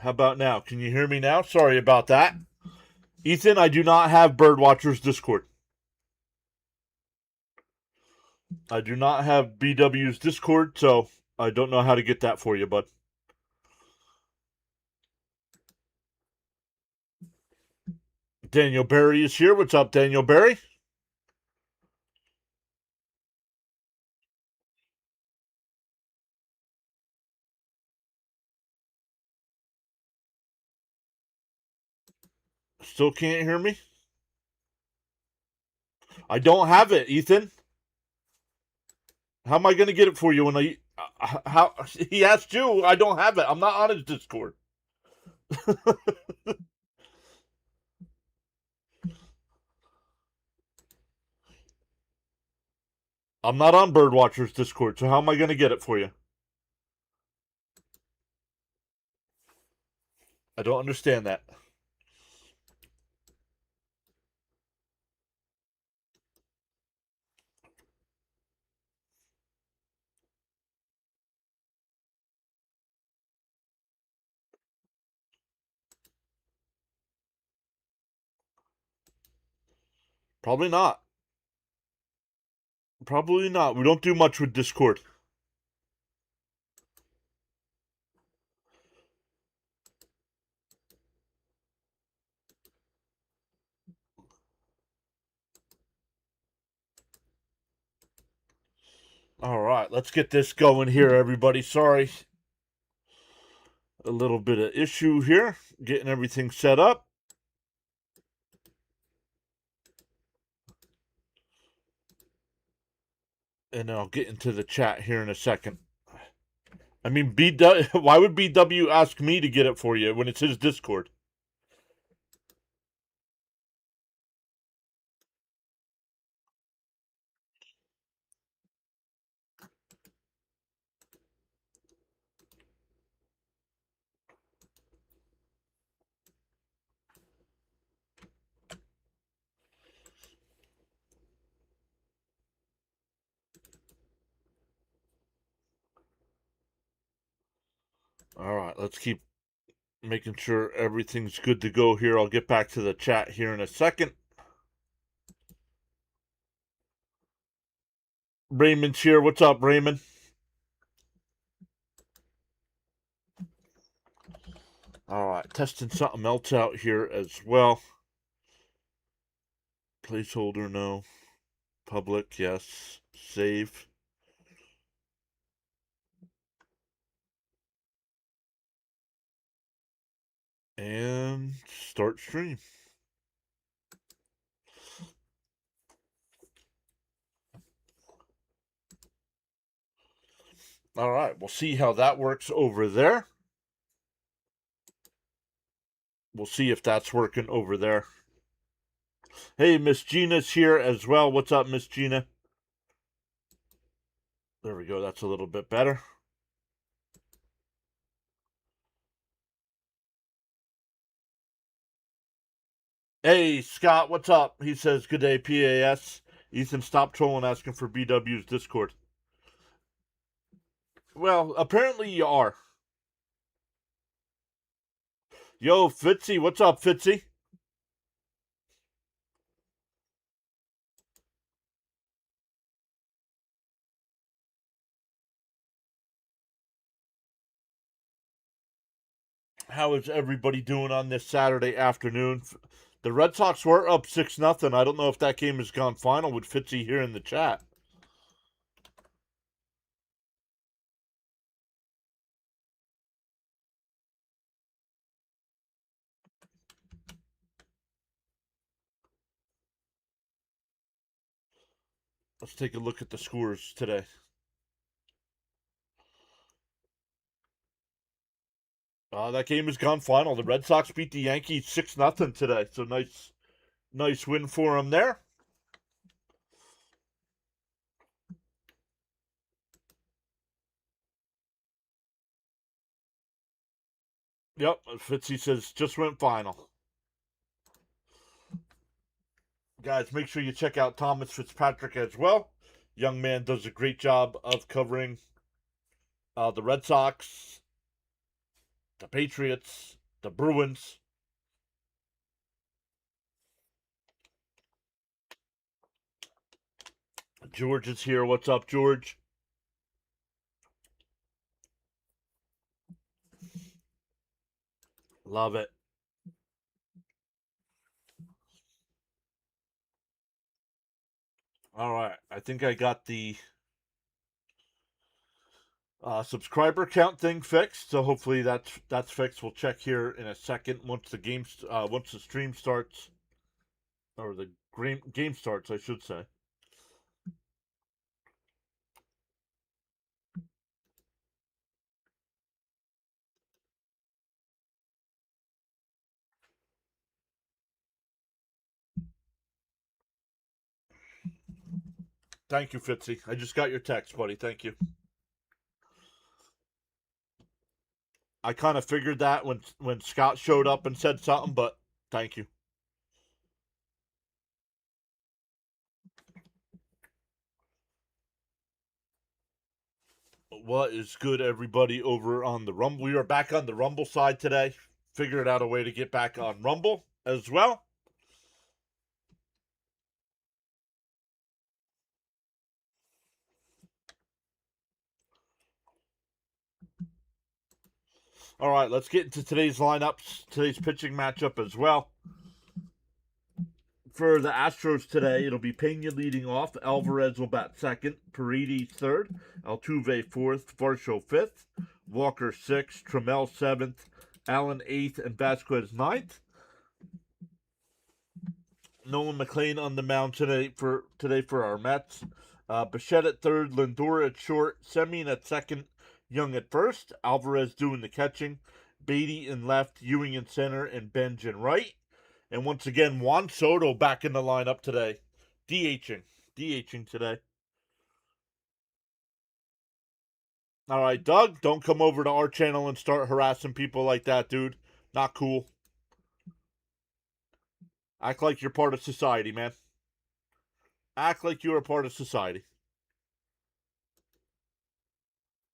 How about now? Can you hear me now? Sorry about that. Ethan, I do not have Birdwatchers Discord. I do not have BW's Discord, so I don't know how to get that for you, bud. Daniel Barry is here. What's up, Daniel Barry? Still can't hear me? I don't have it, Ethan. How am I going to get it for you when how he asked you? I don't have it. I'm not on his Discord. I'm not on Birdwatchers Discord, so how am I going to get it for you? I don't understand that. Probably not. Probably not. We don't do much with Discord. All right, let's get this going here, everybody. Sorry. A little bit of issue here. Getting everything set up. And I'll get into the chat here in a second. I mean, why would BW ask me to get it for you when it's his Discord? All right, let's keep making sure everything's good to go here. I'll get back to the chat here in a second. Raymond's here. What's up, Raymond? All right, testing something else out here as well. Placeholder, no. Public, yes. Save. And start stream. All right, we'll see how that works over there. We'll see if that's working over there. Hey, Miss Gina's here as well. What's up, Miss Gina? There we go. That's a little bit better. Hey, Scott, what's up? He says, good day, PAS. Ethan, stop trolling asking for BW's Discord. Well, apparently you are. Yo, Fitzy, what's up, Fitzy? How is everybody doing on this Saturday afternoon? The Red Sox were up 6-0. I don't know if that game has gone final with Fitzy here in the chat. Let's take a look at the scores today. That game has gone final. The Red Sox beat the Yankees 6-0 today. So nice win for them there. Yep, Fitzy says just went final. Guys, make sure you check out Thomas Fitzpatrick as well. Young man does a great job of covering the Red Sox the Patriots, the Bruins. George is here. What's up, George? Love it. All right. I think I got the subscriber count thing fixed, so hopefully that's fixed. We'll check here in a second once the stream starts, or the game starts, I should say. Thank you, Fitzy. I just got your text, buddy. Thank you. I kind of figured that when Scott showed up and said something, but thank you. What is good, everybody, over on the Rumble? We are back on the Rumble side today. Figured out a way to get back on Rumble as well. All right, let's get into today's lineups, today's pitching matchup as well. For the Astros today, it'll be Pena leading off. Alvarez will bat second. Paredes third. Altuve fourth. Varsho fifth. Walker sixth. Trammell seventh. Allen eighth. And Vasquez ninth. Nolan McLean on the mound today for our Mets. Bichette at third. Lindor at short. Semien at second. Young at first. Alvarez doing the catching. Beatty in left. Ewing in center. And Benj in right. And once again, Juan Soto back in the lineup today. DHing today. All right, Doug, don't come over to our channel and start harassing people like that, dude. Not cool. Act like you're part of society, man. Act like you're a part of society.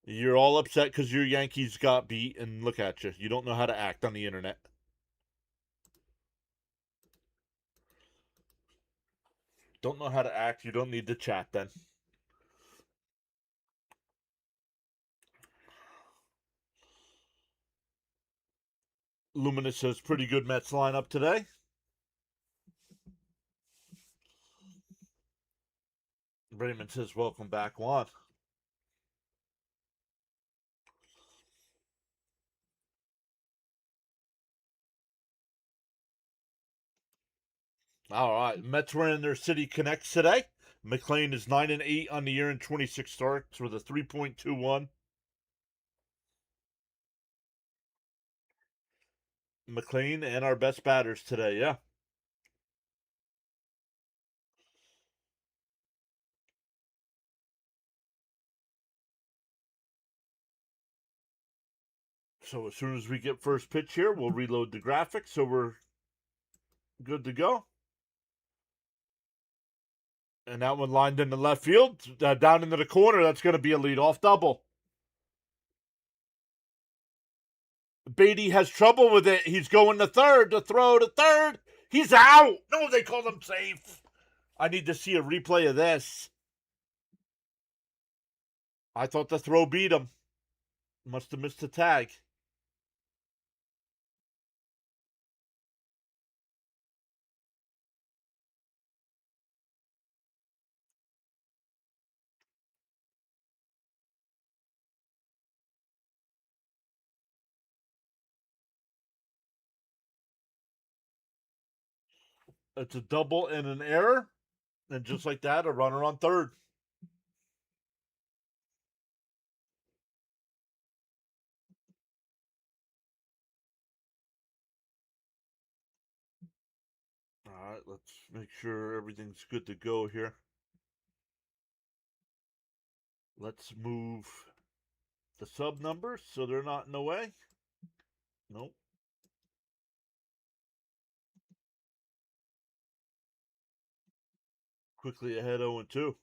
You're all upset because your Yankees got beat, and look at you. You don't know how to act on the internet. Don't know how to act. You don't need to chat then. Luminous says pretty good Mets lineup today. Raymond says welcome back, Juan. All right, Mets were in their City Connects today. McLean is 9-8 on the year in 26 starts with a 3.21. McLean and our best batters today, yeah. So as soon as we get first pitch here, we'll reload the graphics so we're good to go. And that one lined into left field, down into the corner. That's going to be a leadoff double. Beatty has trouble with it. He's going to third, to throw to third. He's out. No, they call him safe. I need to see a replay of this. I thought the throw beat him. Must have missed the tag. It's a double and an error. And just like that, a runner on third. All right, let's make sure everything's good to go here. Let's move the sub numbers so they're not in the way. Nope. Quickly ahead 0-2.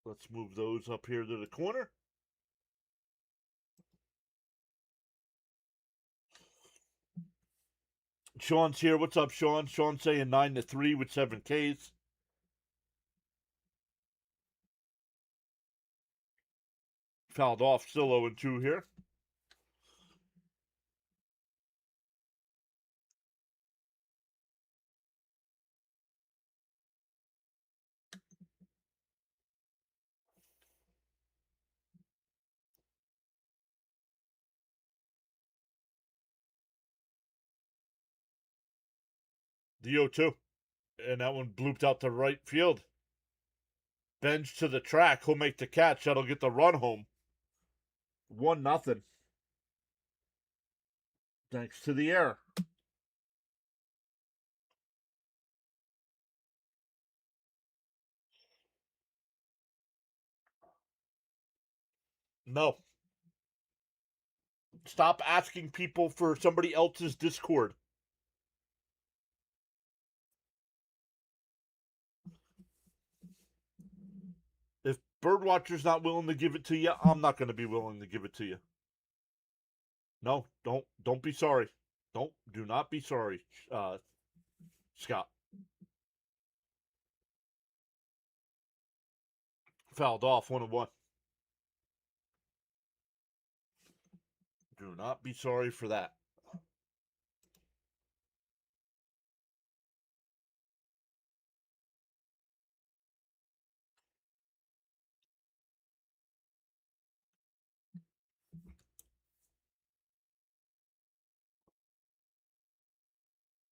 Let's move those up here to the corner. Sean's here. What's up, Sean? Sean's saying 9-3 with 7 Ks. Fouled off, still 0-2 here. The 0-2. And that one blooped out to right field. Bench to the track. He'll make the catch. That'll get the run home. 1-0. Thanks to the air. No. Stop asking people for somebody else's Discord. If Birdwatcher's not willing to give it to you, I'm not going to be willing to give it to you. No, don't be sorry. Do not be sorry, Scott. Fouled off 1-1. Do not be sorry for that.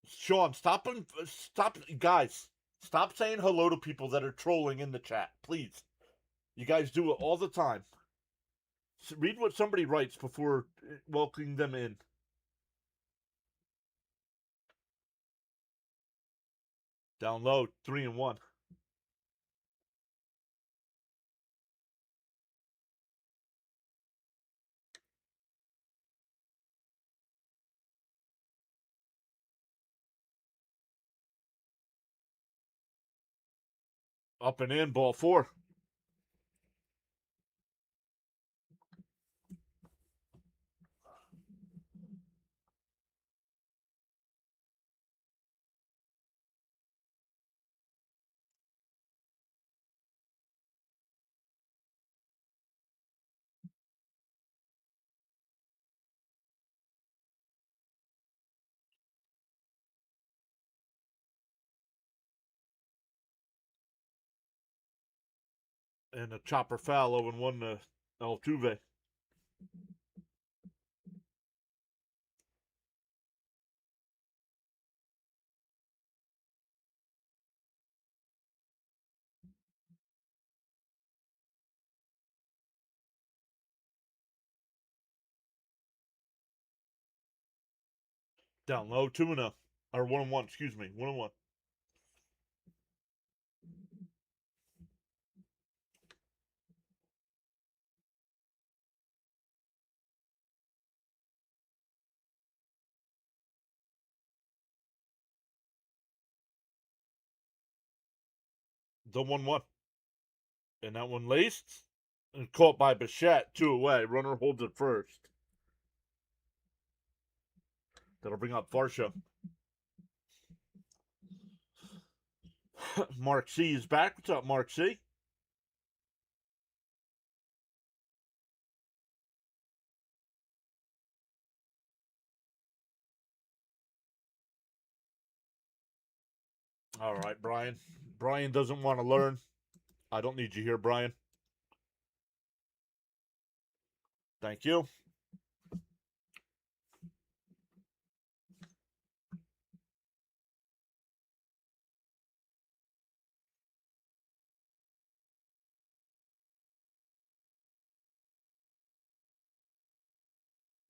Sean, stop, guys. Stop saying hello to people that are trolling in the chat, please. You guys do it all the time. Read what somebody writes before welcoming them in. Down low, 3-1. Up and in, ball 4. And a chopper foul, 0-1 to Altuve. Down low, 2-0. Or 1-1, excuse me, 1-1. The 1-1. And that one laced. And caught by Bichette, 2 away. Runner holds it first. That'll bring up Varsha. Mark C is back. What's up, Mark C? All right, Brian. Brian doesn't want to learn. I don't need you here, Brian. Thank you.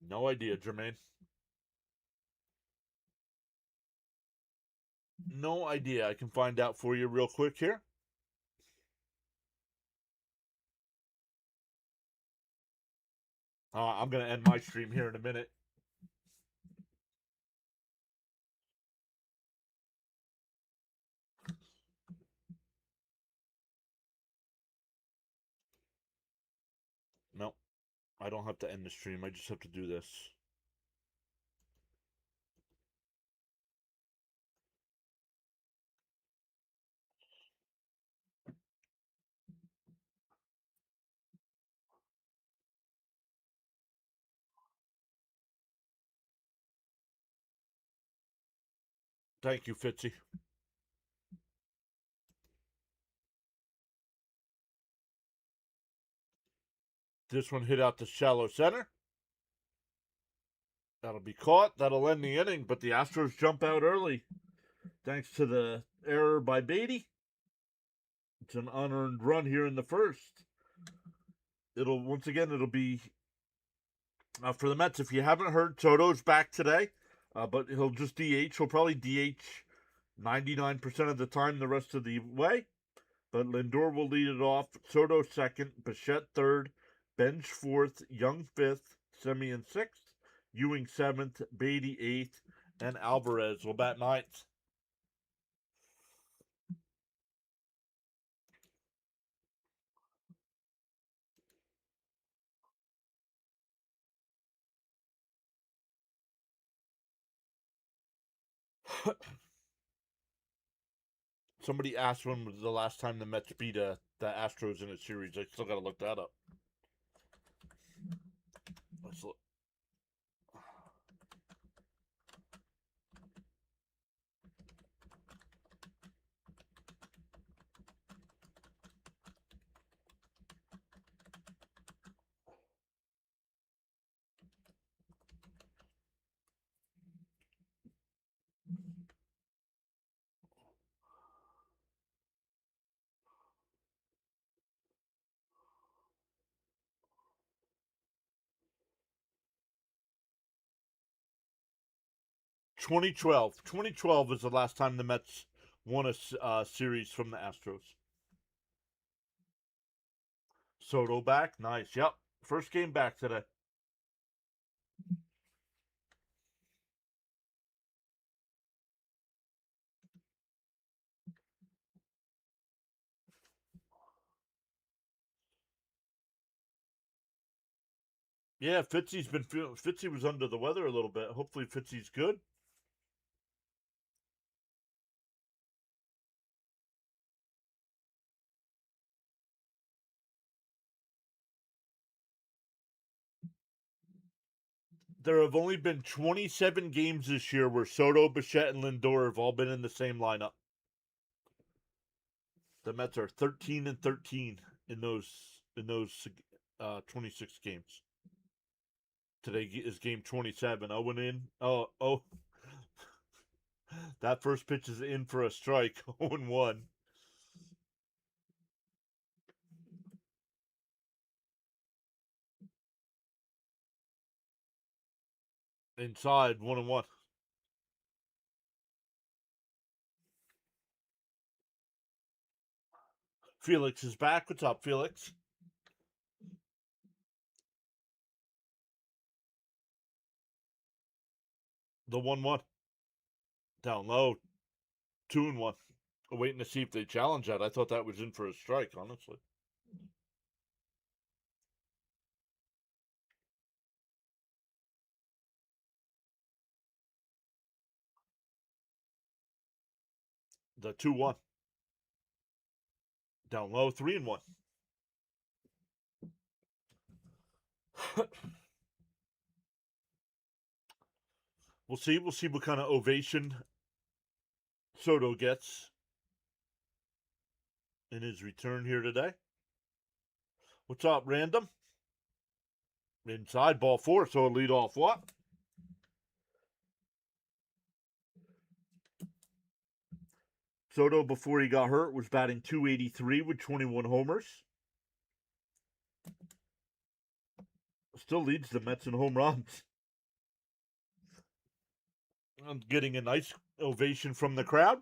No idea, Jermaine. No idea. I can find out for you real quick here. I'm going to end my stream here in a minute. No, I don't have to end the stream. I just have to do this. Thank you, Fitzy. This one hit out to shallow center. That'll be caught. That'll end the inning, but the Astros jump out early thanks to the error by Beatty. It's an unearned run here in the first. It'll be for the Mets. If you haven't heard, Soto's back today, but he'll just DH. He'll probably DH 99% of the time the rest of the way. But Lindor will lead it off. Soto second, Bichette third, Bench fourth, Young fifth, Semien sixth, Ewing seventh, Beatty eighth, and Alvarez will bat ninth. Somebody asked when was the last time the Mets beat the Astros in a series. I still got to look that up. Let's look. 2012. 2012 was the last time the Mets won a series from the Astros. Soto back. Nice. Yep. First game back today. Yeah, Fitzy was under the weather a little bit. Hopefully Fitzy's good. There have only been 27 games this year where Soto, Bichette, and Lindor have all been in the same lineup. The Mets are 13-13 in those 26 games. Today is game 27. Owen in. Oh. That first pitch is in for a strike. 0-1. Inside 1-1. Felix is back. What's up, Felix? The 1-1. Down low. 2-1. Waiting to see if they challenge that. I thought that was in for a strike, honestly. The 2-1. Down low, 3-1. We'll see. We'll see what kind of ovation Soto gets in his return here today. What's up, Random? Inside, ball four, so a lead off what? Soto, before he got hurt, was batting .283 with 21 homers. Still leads the Mets in home runs. I'm getting a nice ovation from the crowd.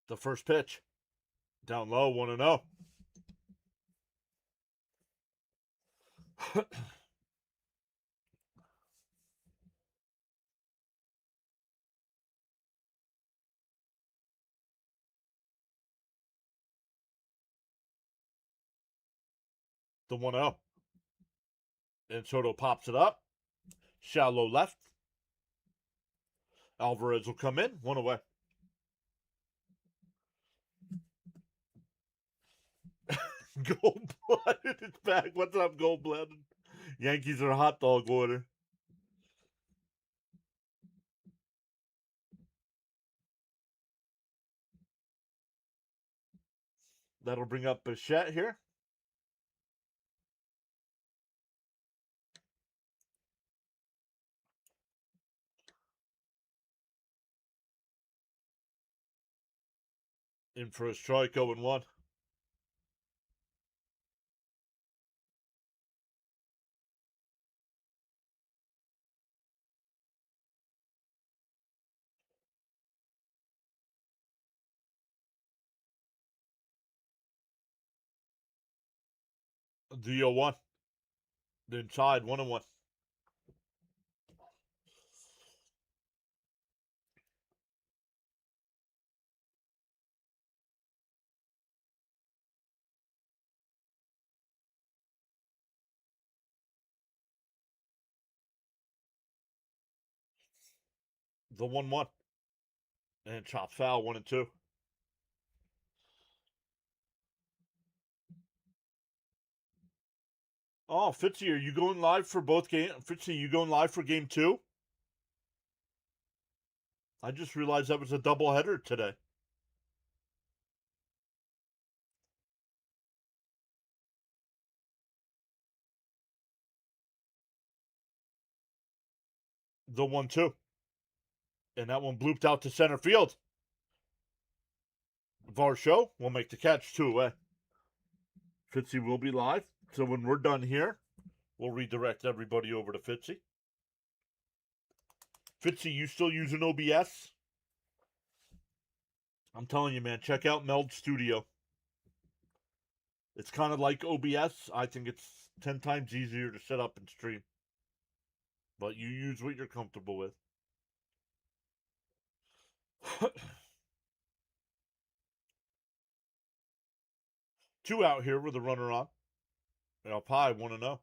The first pitch. Down low, 1-0. The 1-0. And Soto pops it up. Shallow left. Alvarez will come in. One away. Gold blooded. It's back. What's up, gold blooded? Yankees are hot dog order. That'll bring up Bichette here. In for a strike, 0-1. The 0-1. The inside, 1-1. The 1-1. And chop foul, 1-2. Oh, Fitzy, are you going live for both games? Fitzy, you going live for game 2? I just realized that was a doubleheader today. The 1-2. And that one blooped out to center field. Varsho will make the catch, 2 away. Fitzy will be live. So when we're done here, we'll redirect everybody over to Fitzy. Fitzy, you still using OBS? I'm telling you, man, check out Meld Studio. It's kind of like OBS. I think it's 10 times easier to set up and stream. But you use what you're comfortable with. Two out here with a runner on. Up high, 1-0.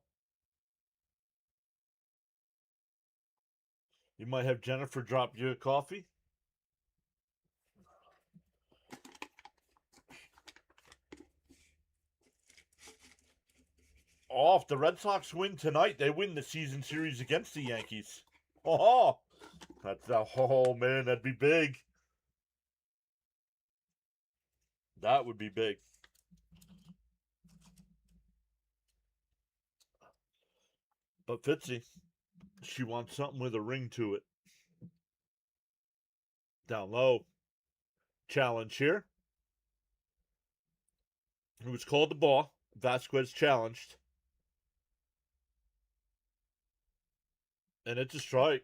You might have Jennifer drop you a coffee. Oh, if the Red Sox win tonight, they win the season series against the Yankees. Oh, oh man, that'd be big. That would be big. But Fitzy, she wants something with a ring to it. Down low. Challenge here. It was called the ball. Vasquez challenged. And it's a strike.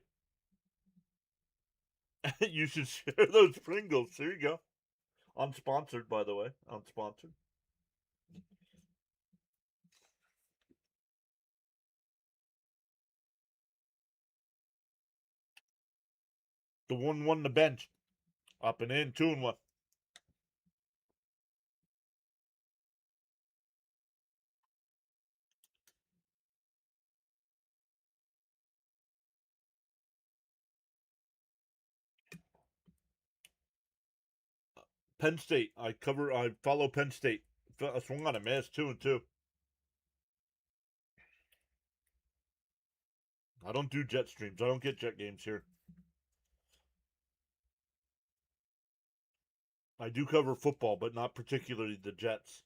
You should share those Pringles. There you go. Unsponsored, by the way. Unsponsored. The 1-1 the bench. Up and in, 2-1. Penn State. I follow Penn State. I swung on a miss, 2-2. I don't do jet streams. I don't get jet games here. I do cover football, but not particularly the Jets.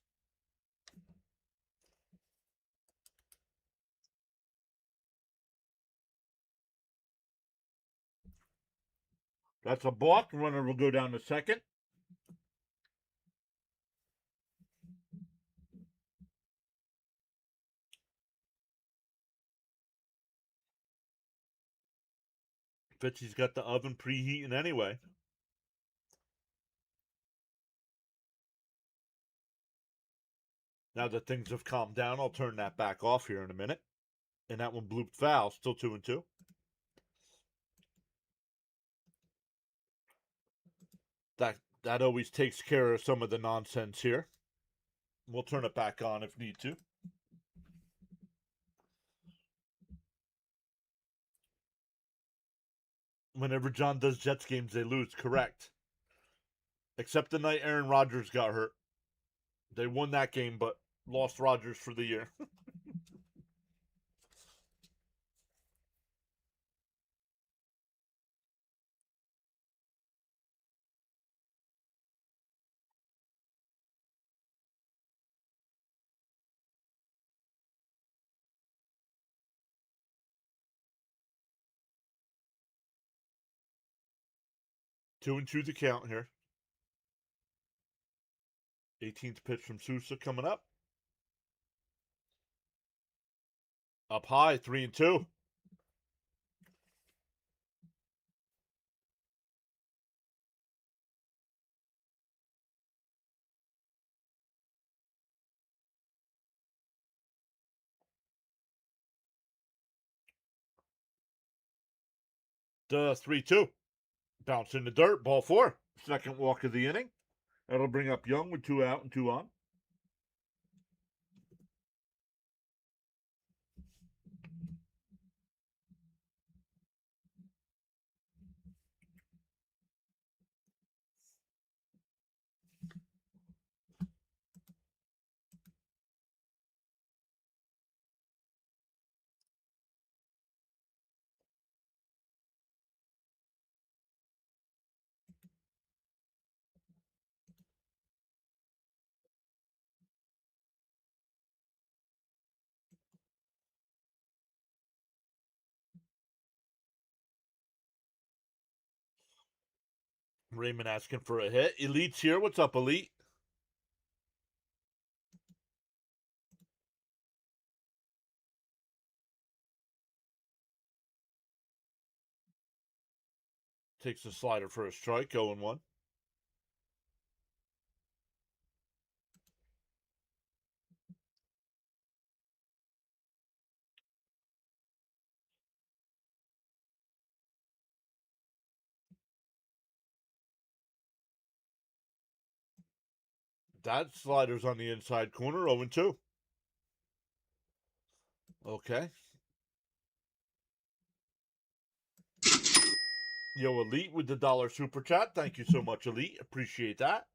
That's a balk. Runner will go down to second. Fitzy's got the oven preheating anyway. Now that things have calmed down, I'll turn that back off here in a minute. And that one blooped foul, still 2-2. That always takes care of some of the nonsense here. We'll turn it back on if need to. Whenever John does Jets games, they lose. Correct. Except the night Aaron Rodgers got hurt. They won that game, but lost Rodgers for the year. 2-2 the count here. 18th pitch from Sousa coming up. Up high, 3-2. The 3-2. Bounce in the dirt, ball 4. Second walk of the inning. That'll bring up Young with 2 out and 2 on. Raymond asking for a hit. Elite's here. What's up, Elite? Takes the slider for a strike, 0-1. That slider's on the inside corner, 0-2. Okay. Yo, Elite with the dollar super chat. Thank you so much, Elite. Appreciate that.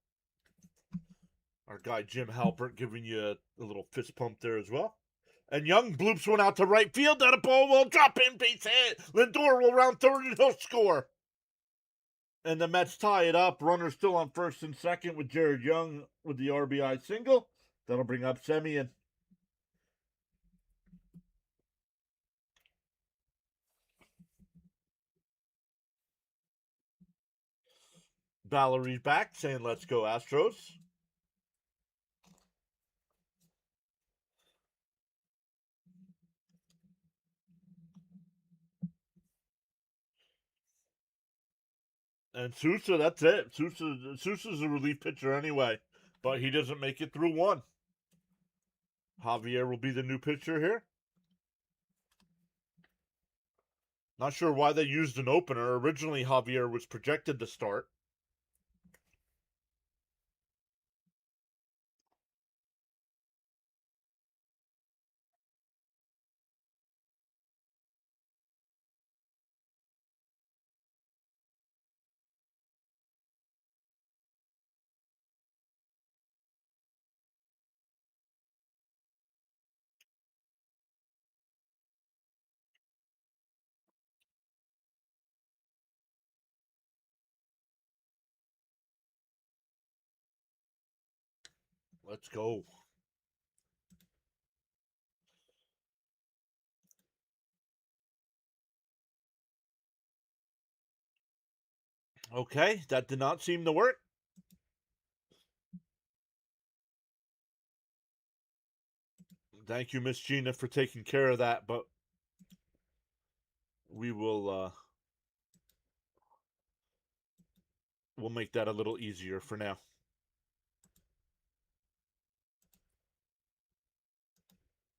Our guy Jim Halpert giving you a little fist pump there as well. And Young bloops one out to right field. That a ball will drop in, base hit. Lindor will round third and he'll score. And the Mets tie it up. Runner still on first and second with Jared Young with the RBI single. That'll bring up Semien. Valerie's back saying, let's go Astros. And Sousa, that's it. Sousa's a relief pitcher anyway, but he doesn't make it through one. Javier will be the new pitcher here. Not sure why they used an opener. Originally, Javier was projected to start. Let's go. Okay, that did not seem to work. Thank you, Miss Gina, for taking care of that, but we will we'll make that a little easier for now.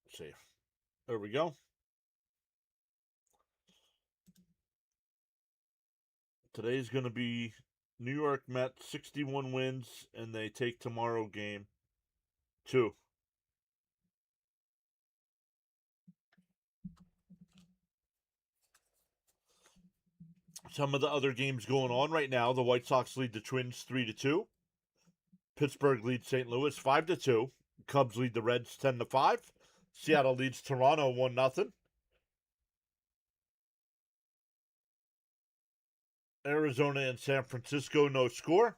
Let's see. There we go. Today's going to be New York Mets 61 wins, and they take tomorrow game 2. Some of the other games going on right now: the White Sox lead the Twins 3-2. Pittsburgh leads St. Louis 5-2. Cubs lead the Reds 10-5. Seattle leads Toronto 1-0. Arizona and San Francisco no score.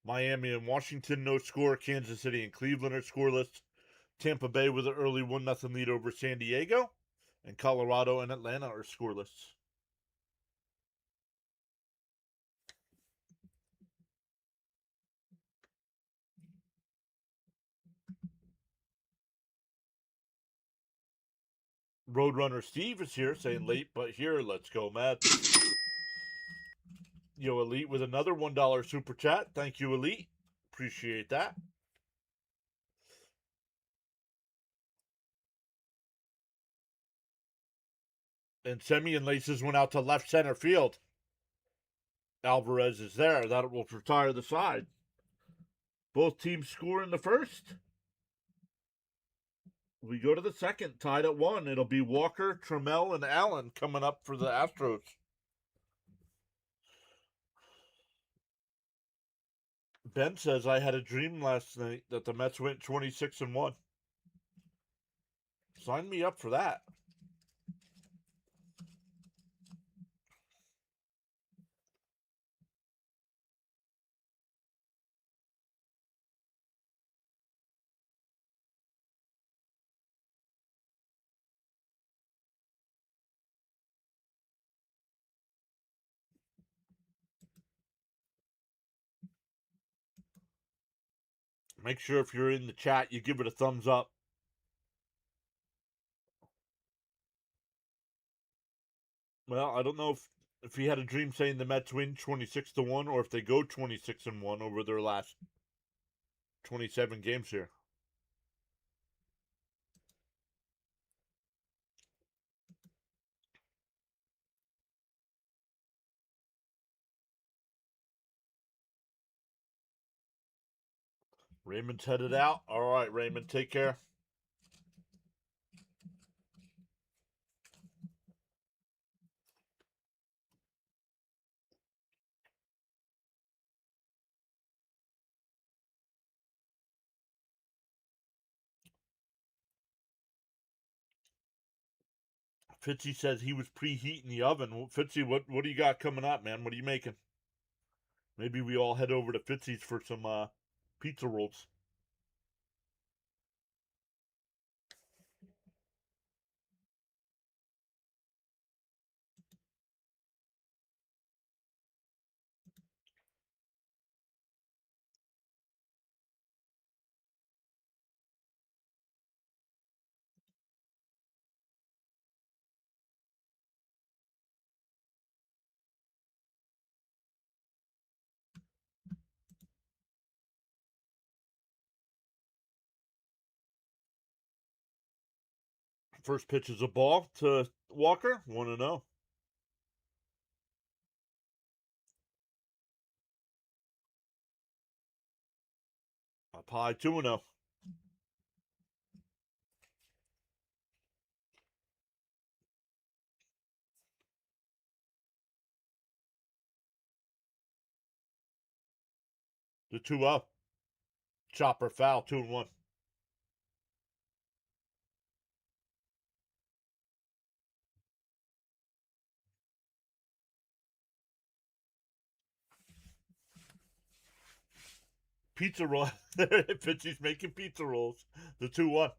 Miami and Washington no score. Kansas City and Cleveland are scoreless. Tampa Bay with an early 1-0 lead over San Diego. And Colorado and Atlanta are scoreless. Roadrunner Steve is here saying late but here. Let's go, Mets. Yo, Elite with another $1 super chat. Thank you, Elite. Appreciate that. And Semien laces went out to left center field. Alvarez is there. That will retire the side. Both teams score in the first. We go to the second, tied at 1. It'll be Walker, Trammell, and Allen coming up for the Astros. Ben says, I had a dream last night that the Mets went 26-1. Sign me up for that. Make sure if you're in the chat, you give it a thumbs up. Well, I don't know if he had a dream saying the Mets win 26-1 or if they go 26-1 over their last 27 games here. Raymond's headed out. All right, Raymond, take care. Fitzy says he was preheating the oven. Well, Fitzy, what do you got coming up, man? What are you making? Maybe we all head over to Fitzy's for some pizza rolls. First pitch is a ball to Walker. 1-0. Up high, 2-0. The 2-0. Chopper foul, 2-1. Pizza roll. Fitzy's making pizza rolls. The 2-1.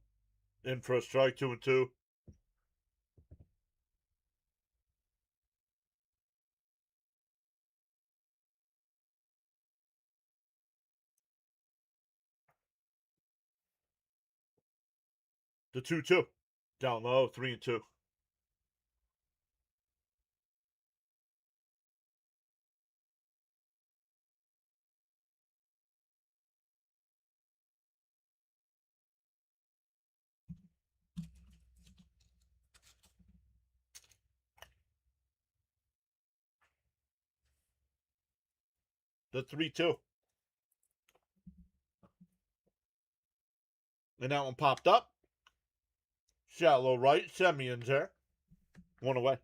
In for a strike, 2-2. The 2-2. Down low, 3-2. The 3-2. And that one popped up. Shallow right. Semion's there. One away.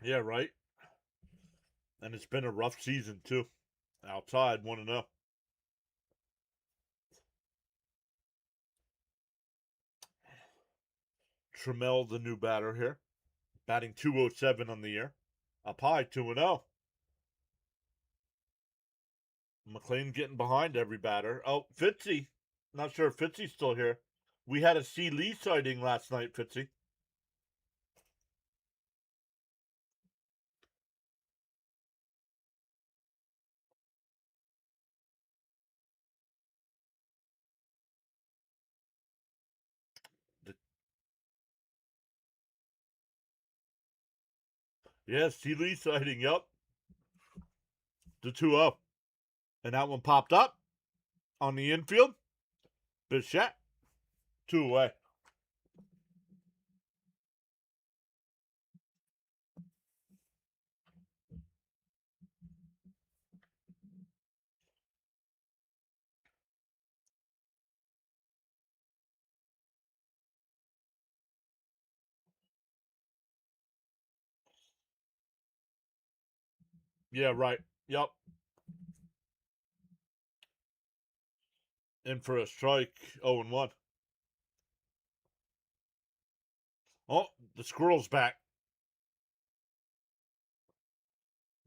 Yeah, right. And it's been a rough season, too. Outside, 1-0. Trammell, the new batter here. Batting 207 on the year. Up high, 2-0. McLean getting behind every batter. Oh, Fitzy. Not sure if Fitzy's still here. We had a C. Lee sighting last night, Fitzy. Yeah, C. Lee sighting, yup. The 2-0. And that one popped up on the infield. Bichette. 2 away. Yeah, right. Yup. In for a strike. 0-1. Oh, the squirrel's back.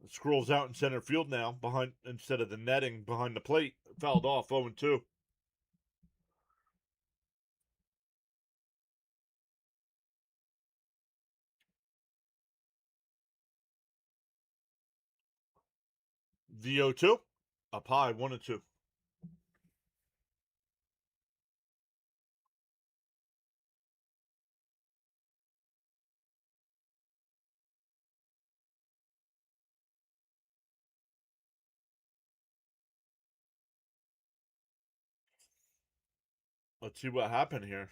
The squirrel's out in center field now, behind instead of the netting behind the plate. Fouled off. 0-2. The 0-2. Up high. 1-2. Let's see what happened here.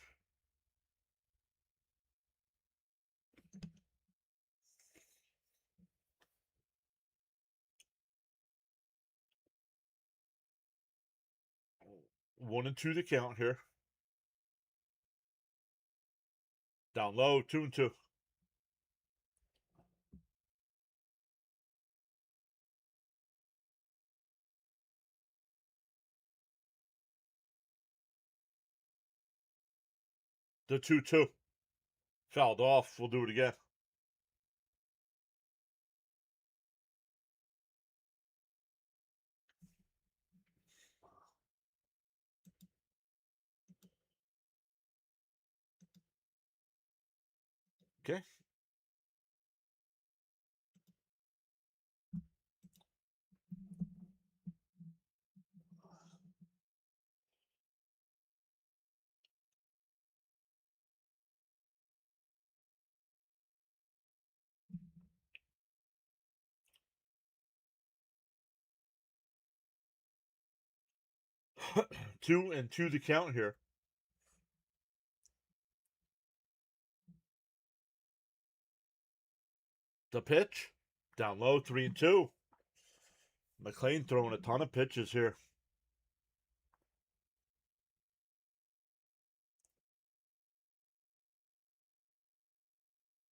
One and two to count here. Down low, 2-2. The 2-2. Fouled off. We'll do it again. Okay. Two and two to count here. The pitch. Down low, 3-2. McLean throwing a ton of pitches here.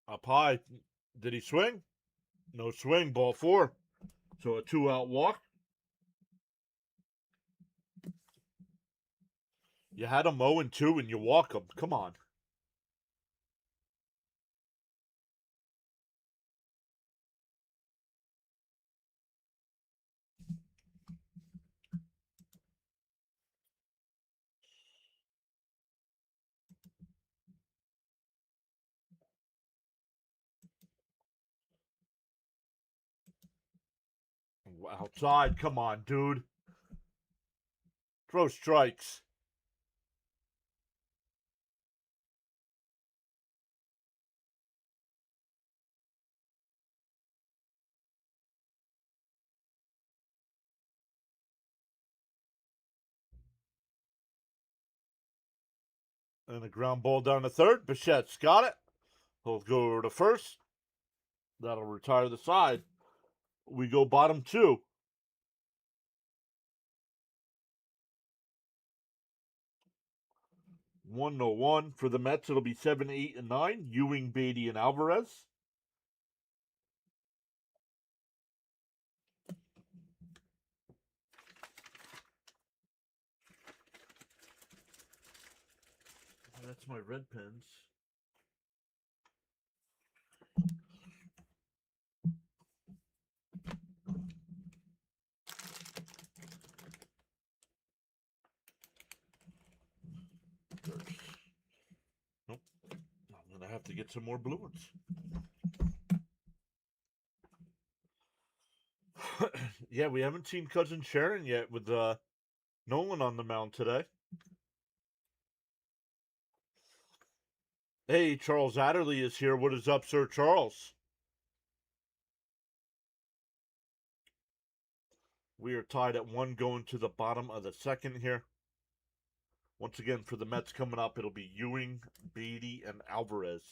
Up high. Did he swing? No swing. Ball 4. So a 2-out walk. You had him 0-2 and you walk him. Come on. Outside. Come on, dude. Throw strikes. And a ground ball down to third. Bichette's got it. He'll go over to first. That'll retire the side. We go bottom two. 1-1 for the Mets. It'll be 7, 8, and 9. Ewing, Beatty, and Alvarez. That's my red pens. Nope. I'm gonna have to get some more blue ones. Yeah, we haven't seen cousin Sharon yet with Nolan on the mound today. Hey, Charles Adderley is here. What is up, Sir Charles? We are tied at 1 going to the bottom of the second here. Once again, for the Mets coming up, it'll be Ewing, Beatty, and Alvarez.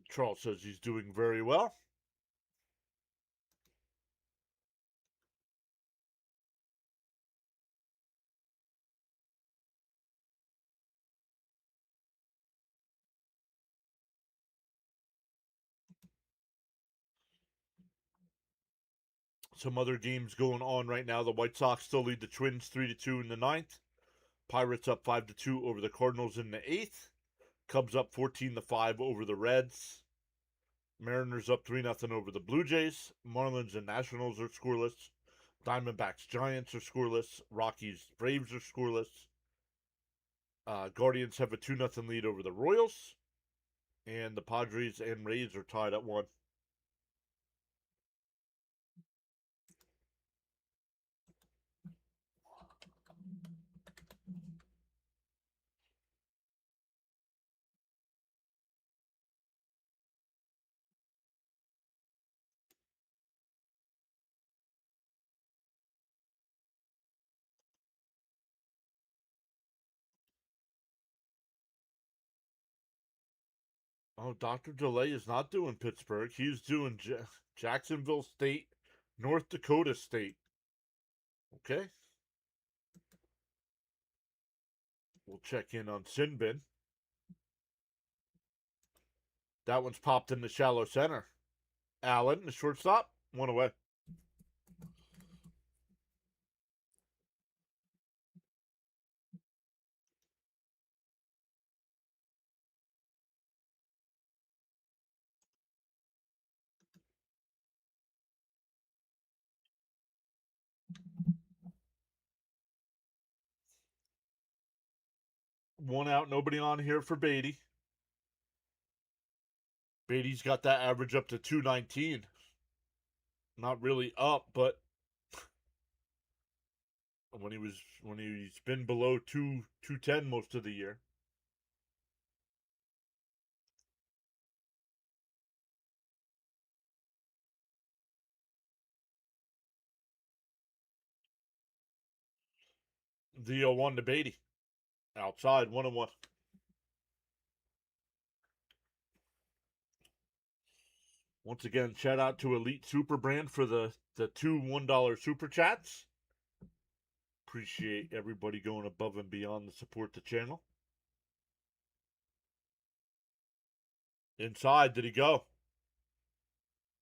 Charles says he's doing very well. Some other games going on right now. The White Sox still lead the Twins 3-2 in the ninth. Pirates up 5-2 over the Cardinals in the eighth. Cubs up 14-5 over the Reds. Mariners up 3-0 over the Blue Jays. Marlins and Nationals are scoreless. Diamondbacks Giants are scoreless. Rockies Braves are scoreless. Guardians have a 2-0 lead over the Royals. And the Padres and Rays are tied at 1. Oh, Dr. DeLay is not doing Pittsburgh. He's doing Jacksonville State, North Dakota State. Okay. We'll check in on Sinbin. That one's popped in the shallow center. Allen, the shortstop, 1 away. One out, nobody on here for Beatty. Beatty's got that average up to 219. Not really up, but when he's been below 210 most of the year. The 0-1 to Beatty. Outside, 1-1. Once again, shout out to Elite Super Brand for the two $1 super chats. Appreciate everybody going above and beyond to support the channel. Inside, did he go?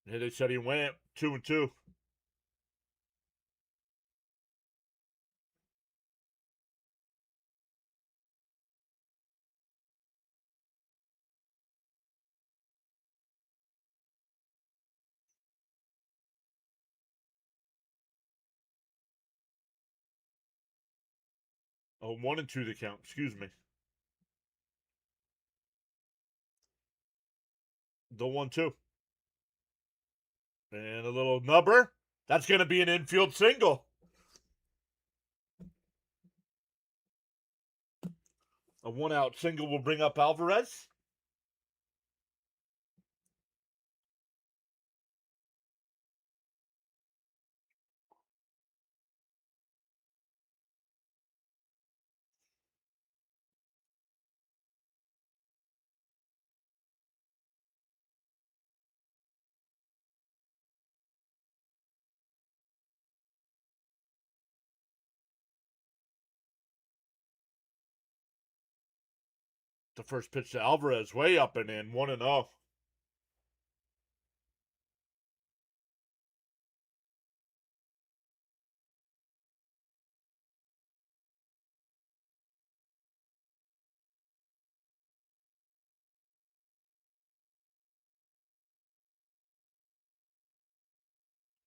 Yeah, they said he went 2-2. Oh, 1-2 the count. Excuse me. The 1-2. And a little nubber. That's going to be an infield single. A 1-out single will bring up Alvarez. The first pitch to Alvarez, way up and in, 1-0.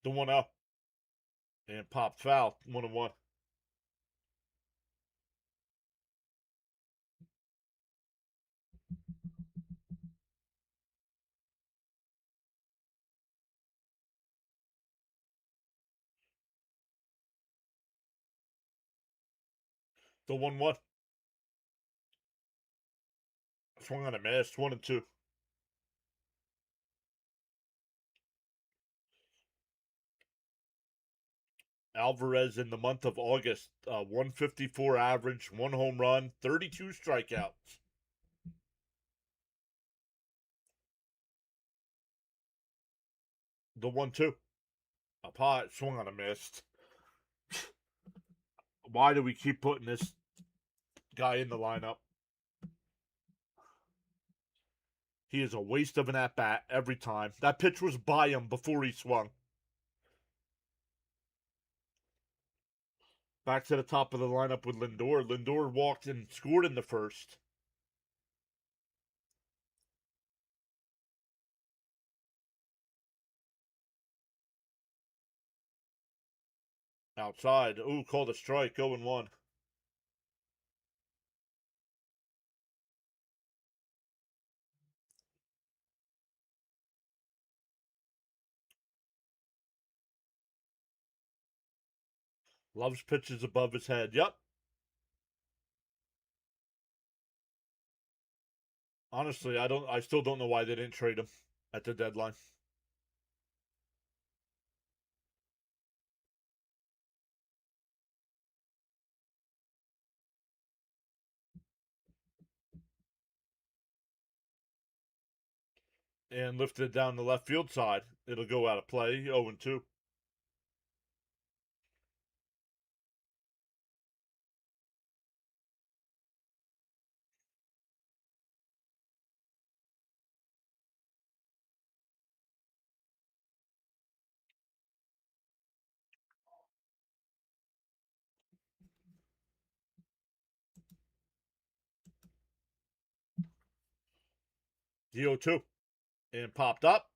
The 1-0. And popped foul, 1-1. The 1-1. Swung on a miss, 1-2. Alvarez in the month of August, 154 average, 1 home run, 32 strikeouts. The 1-2. Up high, swung on a miss. Why do we keep putting this guy in the lineup? He is a waste of an at bat every time. That pitch was by him before he swung. Back to the top of the lineup with Lindor. Lindor walked and scored in the first. Outside. Ooh, called a strike. 0-1. Loves pitches above his head. Yep. Honestly, I still don't know why they didn't trade him at the deadline. And lifted it down the left field side. It'll go out of play. 0-2. The 0-2. And popped up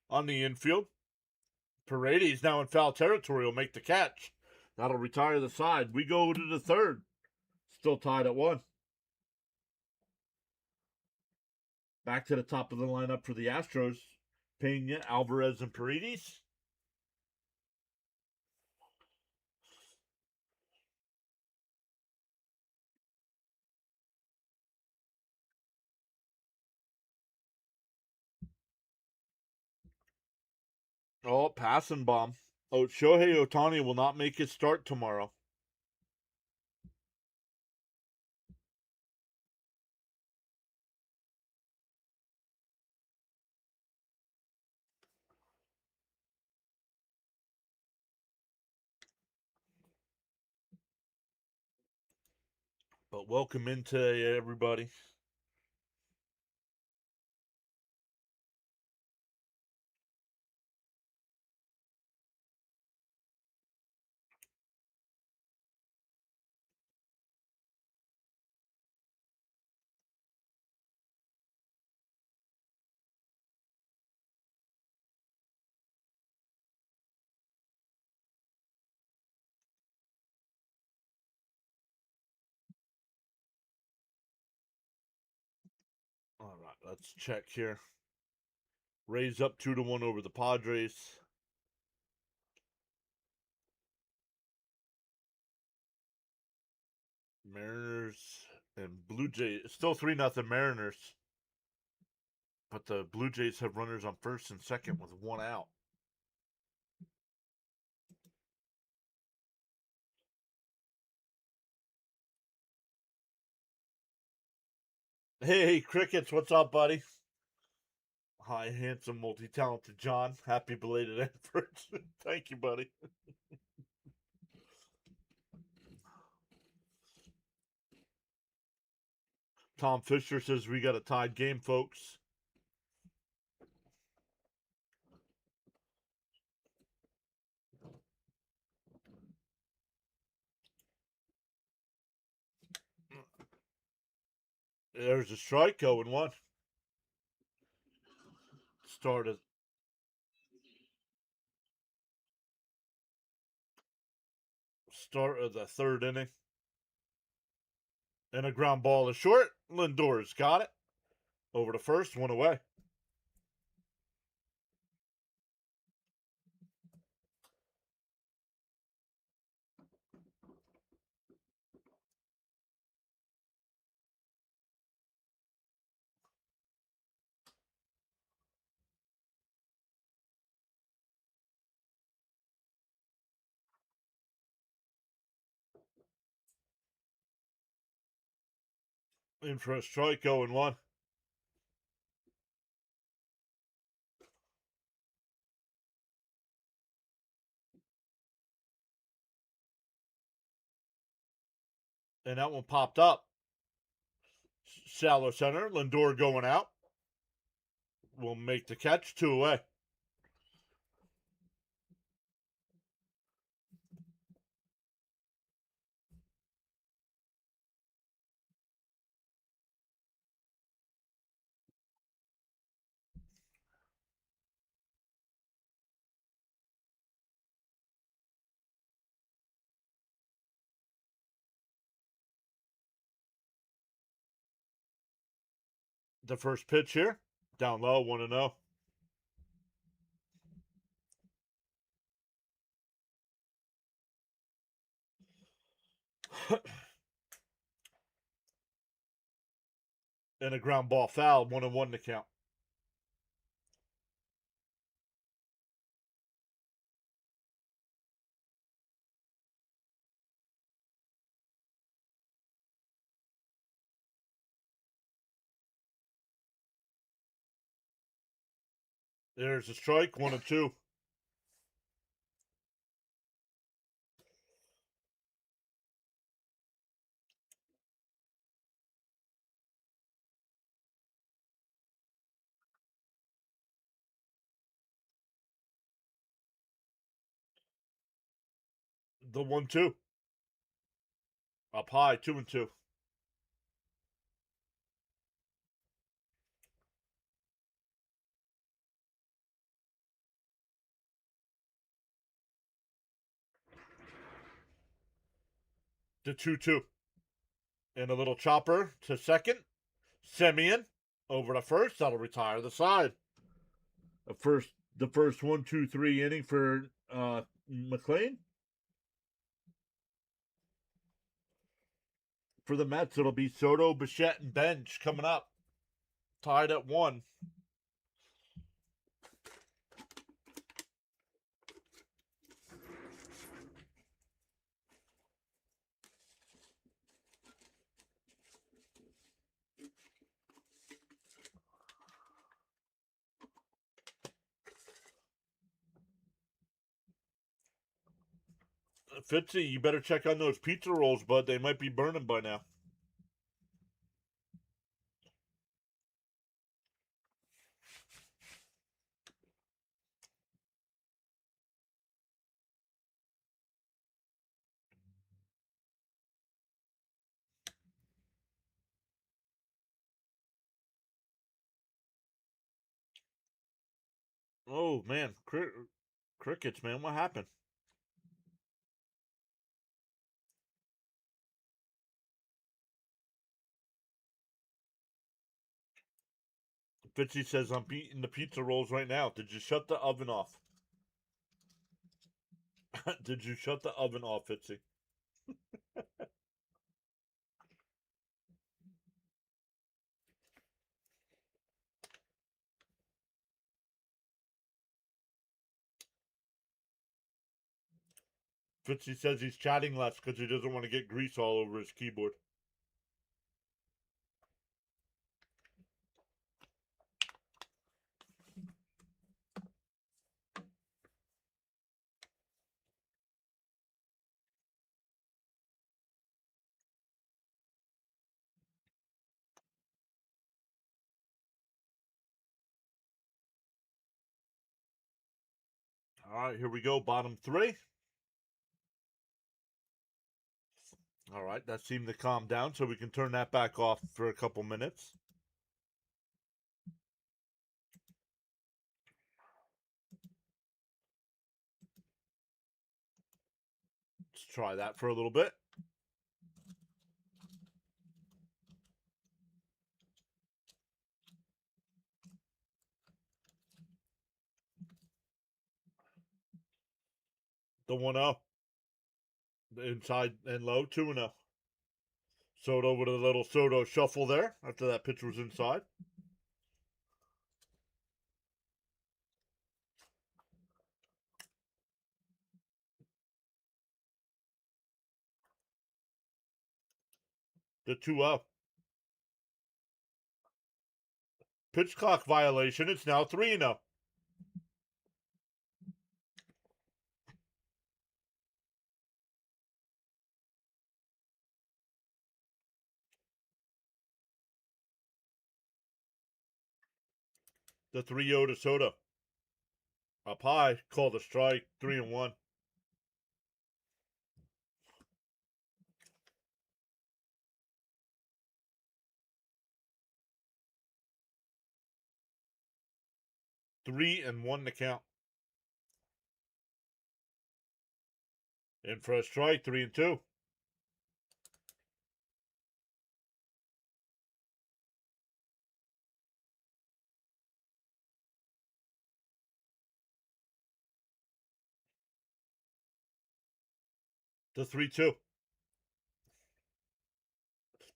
on the infield. Paredes now in foul territory will make the catch. That'll retire the side. We go to the third. Still tied at 1. Back to the top of the lineup for the Astros. Pena, Alvarez, and Paredes. Oh, passing bomb. Oh, Shohei Ohtani will not make his start tomorrow. But welcome in today, everybody. All right, let's check here. Rays up 2-1 over the Padres. Mariners and Blue Jays. Still 3-0 Mariners. But the Blue Jays have runners on first and second with 1 out. Hey, Crickets, what's up, buddy? Hi, handsome, multi-talented John. Happy belated anniversary. Thank you, buddy. Tom Fisher says we got a tied game, folks. There's a strike, 0-1. Start of the third inning. And a ground ball is short. Lindor's got it. Over to first, one away. In for a strike, 0-1. And that one popped up. Shallow center. Lindor going out. Will make the catch, 2 away. The first pitch here. Down low, 1-0. And a ground ball foul, 1-1 to count. There's a strike, 1-2. The 1-2. Up high, 2-2. The 2-2. And a little chopper to second. Semien over to first. That'll retire the side. The first 1-2-3 inning for McLean. For the Mets, it'll be Soto, Bichette, and Bench coming up. Tied at 1. Fitzy, you better check on those pizza rolls, bud. They might be burning by now. Oh, man. Crickets, man. What happened? Fitzy says, I'm beating the pizza rolls right now. Did you shut the oven off? Did you shut the oven off, Fitzy? Fitzy says he's chatting less because he doesn't want to get grease all over his keyboard. All right, here we go. Bottom three. All right, that seemed to calm down, so we can turn that back off for a couple minutes. Let's try that for a little bit. The 1-0. Inside and low, 2-0. Soto with a little Soto shuffle there after that pitch was inside. The 2-0. Pitch clock violation. It's now 3-0. The 3-0 to Soto. Up high, called a strike, 3-1. Three and one to count. In for a strike, 3-2. The 3-2.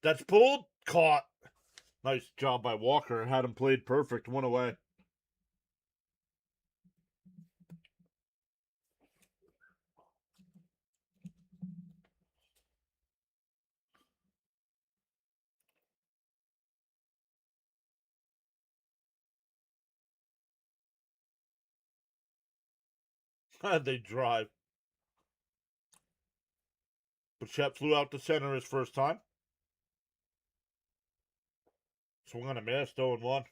That's pulled. Caught. Nice job by Walker. Had him played perfect. One away. They drive. Bichette flew out to center his first time. Swung on a miss, 0-1.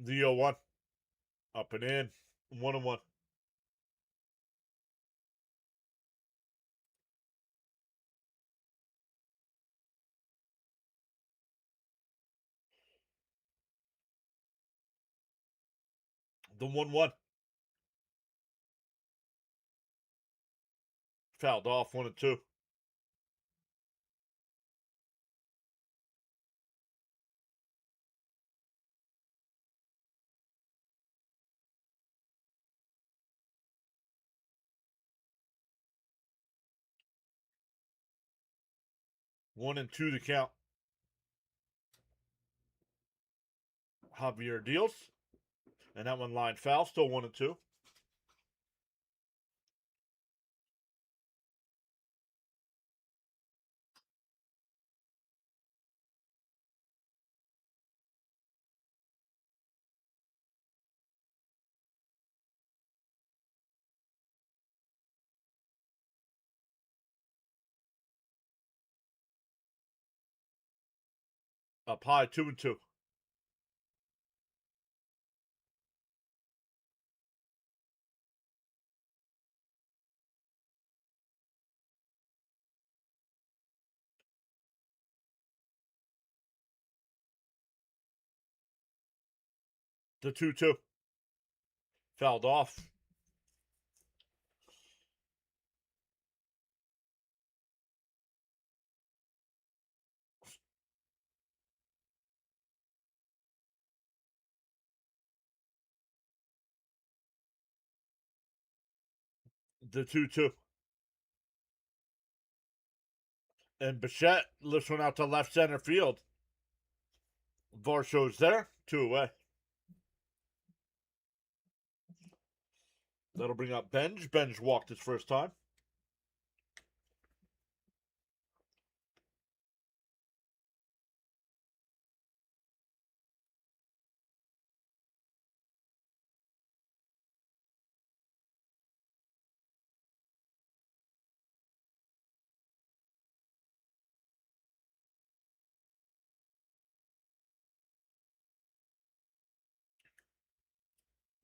The 0-1. Up and in. 1-1. The 1-1. Fouled off, 1-2. One and two to count. Javier deals. And that one line foul, still 1-2. Up high, 2-2. The 2-2. Fouled off. The 2-2. And Bichette lifts one out to left center field. Varsho's there, 2 away. That'll bring up Benj. Benj walked his first time.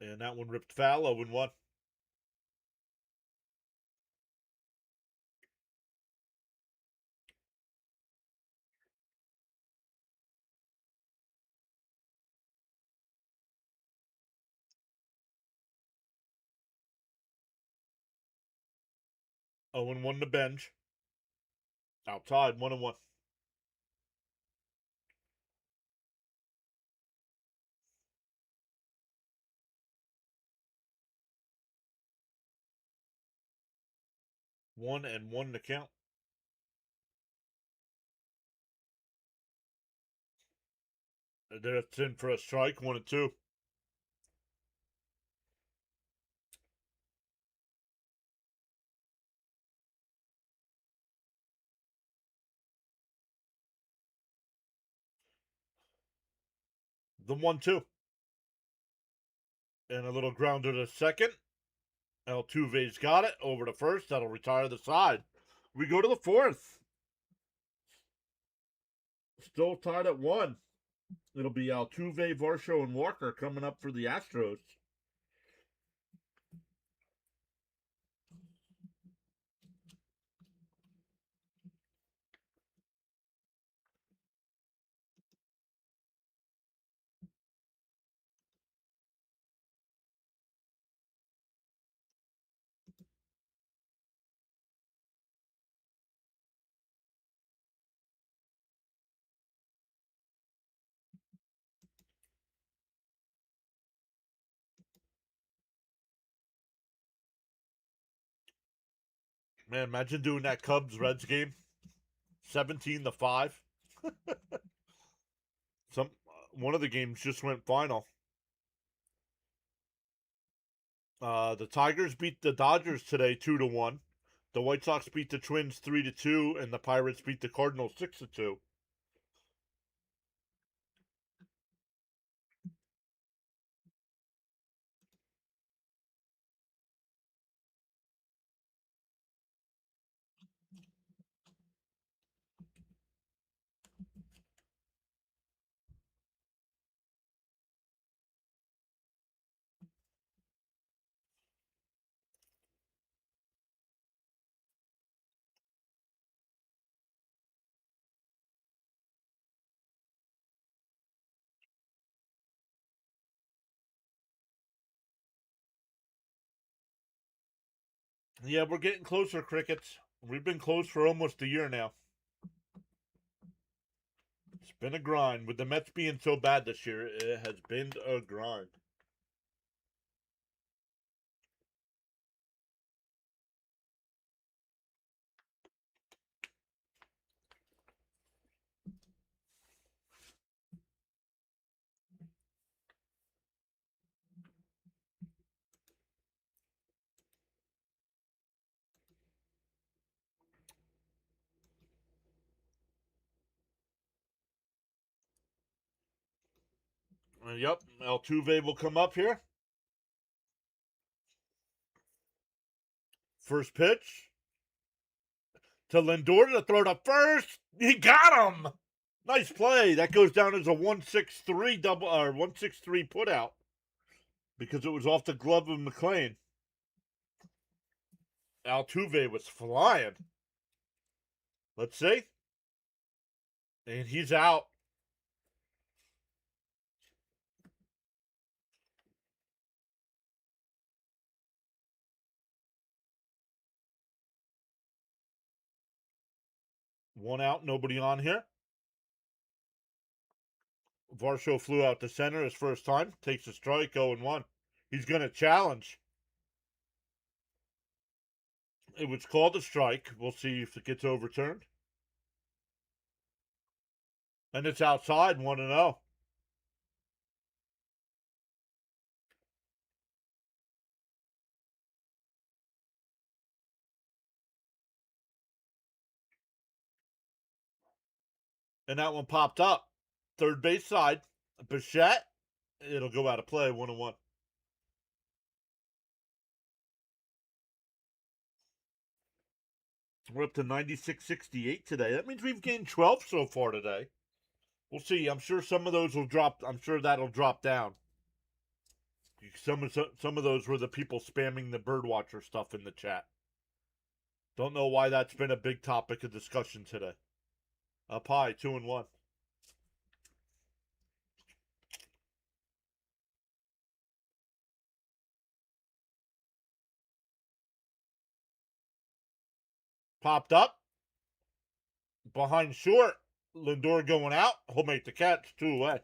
And that one ripped foul, 0-1. 0-1 to Benj. Outside, 1-1. 1-1 to count. That's in for a strike, 1-2. The 1-2. And a little grounder to second. Altuve's got it. Over to first. That'll retire the side. We go to the fourth. Still tied at 1. It'll be Altuve, Varsho, and Walker coming up for the Astros. Man, imagine doing that Cubs-Reds game. 17-5. One of the games just went final. The Tigers beat the Dodgers today 2-1. The White Sox beat the Twins 3-2, and the Pirates beat the Cardinals 6-2. Yeah, we're getting closer, Crickets. We've been close for almost a year now. It's been a grind. With the Mets being so bad this year, it has been a grind. Yep, Altuve will come up here. First pitch to Lindor to throw to first. He got him. Nice play. That goes down as a 1-6-3 double or 1-6-3 put out because it was off the glove of McLean. Altuve was flying. Let's see. And he's out. One out, nobody on here. Varsho flew out to center his first time. Takes a strike, 0-1. He's going to challenge. It was called a strike. We'll see if it gets overturned. And it's outside, 1-0. And that one popped up. Third base side. Bichette. It'll go out of play, 1-1. We're up to 96.68 today. That means we've gained 12 so far today. We'll see. I'm sure some of those will drop. I'm sure that'll drop down. Some of those were the people spamming the birdwatcher stuff in the chat. Don't know why that's been a big topic of discussion today. Up high, 2-1. Popped up. Behind short. Lindor going out. He'll make the catch. 2 away.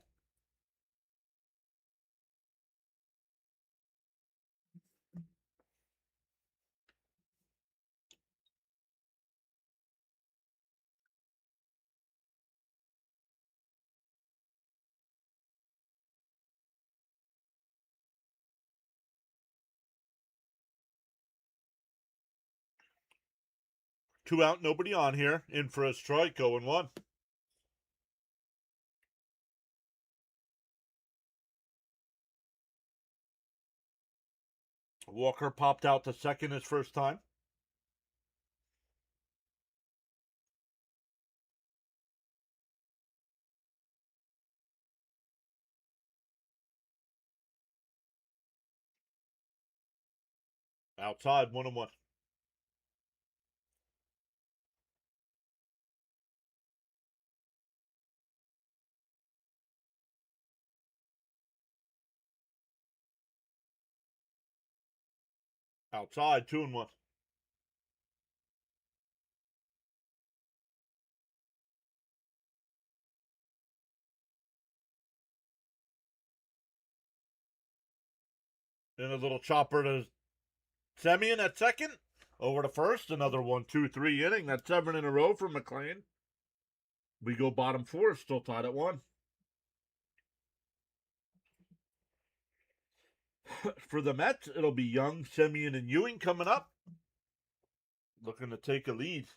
Two out, nobody on here. In for a strike, 0-1. Walker popped out to second his first time. Outside, 1-1. Outside, 2-1. Then a little chopper to Semien at second. Over to first. Another 1-2-3 inning. That's 7 in a row for McLean. We go bottom 4, still tied at 1. For the Mets, it'll be Young, Semien, and Ewing coming up. Looking to take a lead.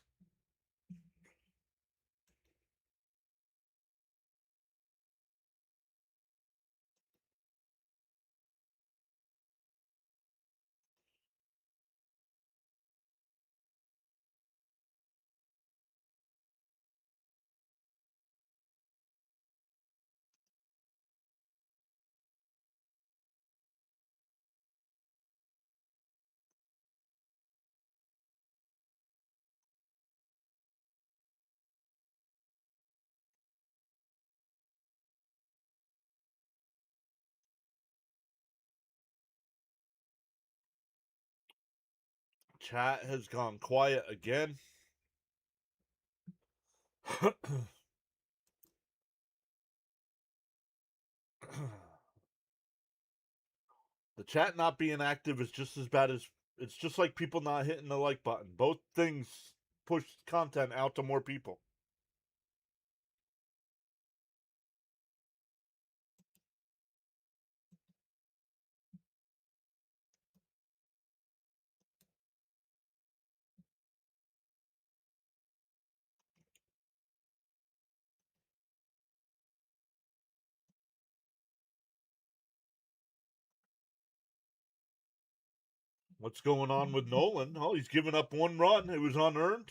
Chat has gone quiet again. The chat not being active is just as bad as it's just like people not hitting the like button. Both things push content out to more people. What's going on with Nolan? Oh, he's given up 1 run. It was unearned.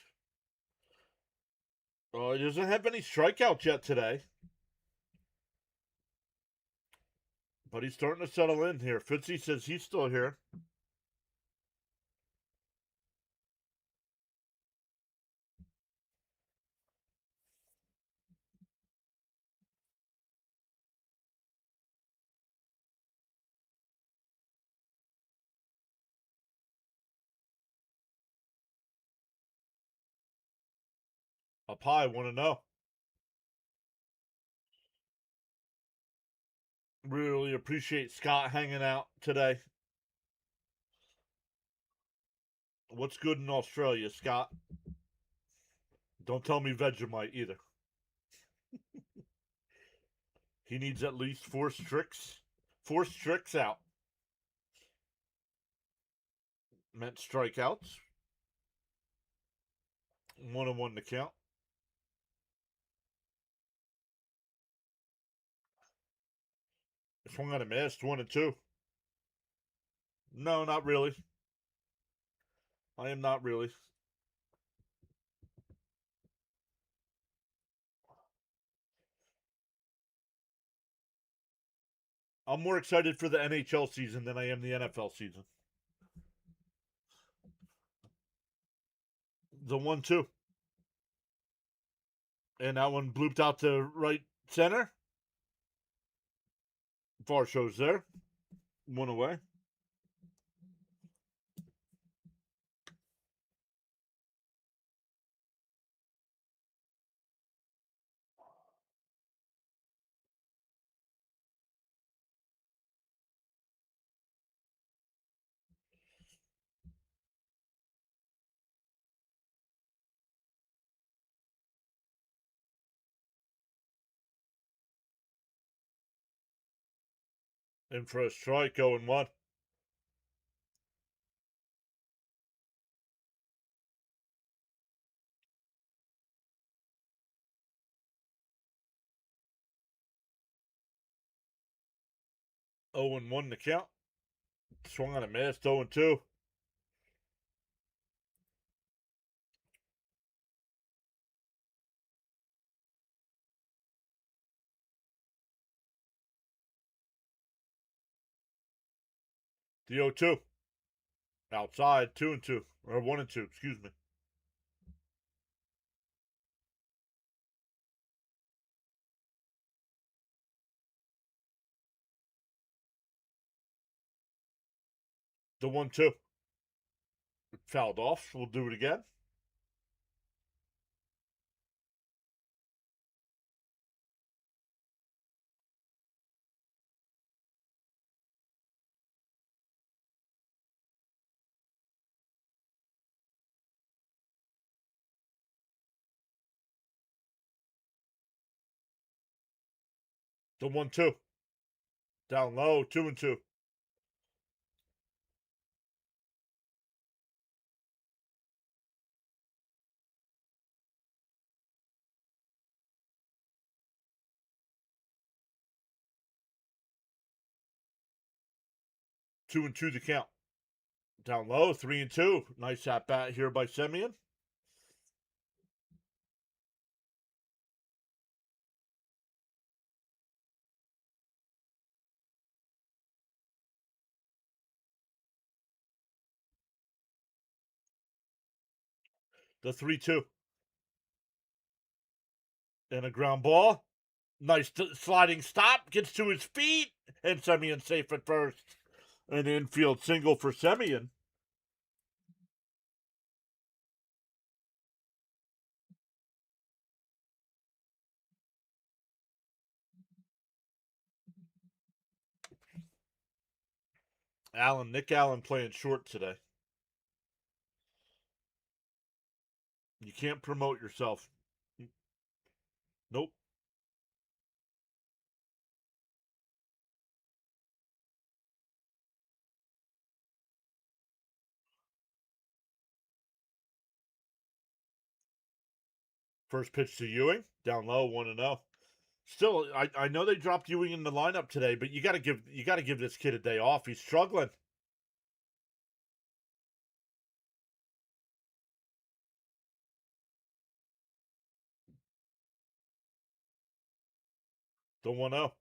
He doesn't have any strikeouts yet today. But he's starting to settle in here. Fitzy says he's still here. Up high, want to know. Really appreciate Scott hanging out today. What's good in Australia, Scott? Don't tell me Vegemite either. He needs at least 4 strikes. 4 strikes out. Meant strikeouts. 1-1 to count. Swung on a miss. 1-2. No, not really. I am not really. I'm more excited for the NHL season than I am the NFL season. The 1-2. And that one blooped out to right center. Varsho's there. One away. In for a strike, 0-1. Oh and 1 to count. Swung on a miss, 0-2. The 0-2. Outside, 2-2. Or 1-2, excuse me. The 1-2. Fouled off. We'll do it again. The 1-2. Down low, 2-2. Two and two to count. Down low, 3-2. Nice at bat here by Semien. The 3-2. And a ground ball. Nice sliding stop. Gets to his feet. And Semien safe at first. An infield single for Semien. Nick Allen playing short today. You can't promote yourself. Nope. First pitch to Ewing. Down low, 1-0. Still, I know they dropped Ewing in the lineup today, but you gotta give this kid a day off. He's struggling. The 1-0.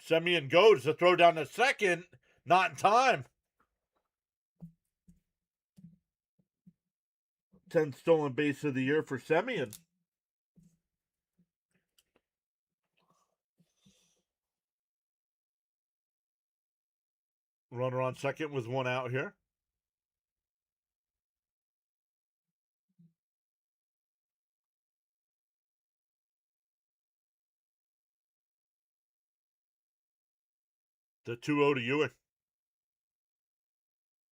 Semien goes to throw down the second. Not in time. 10th stolen base of the year for Semien. Runner on second with one out here. The 2-0 to Ewing.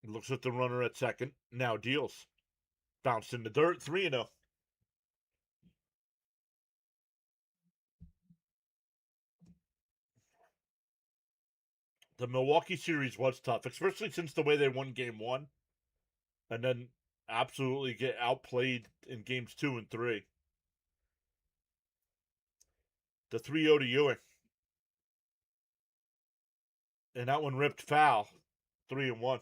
Looks at the runner at second. Now deals. Bounced in the dirt. 3-0. The Milwaukee series was tough, especially since the way they won game one and then absolutely get outplayed in games 2 and 3. The 3-0 to Ewing. And that one ripped foul. 3-1.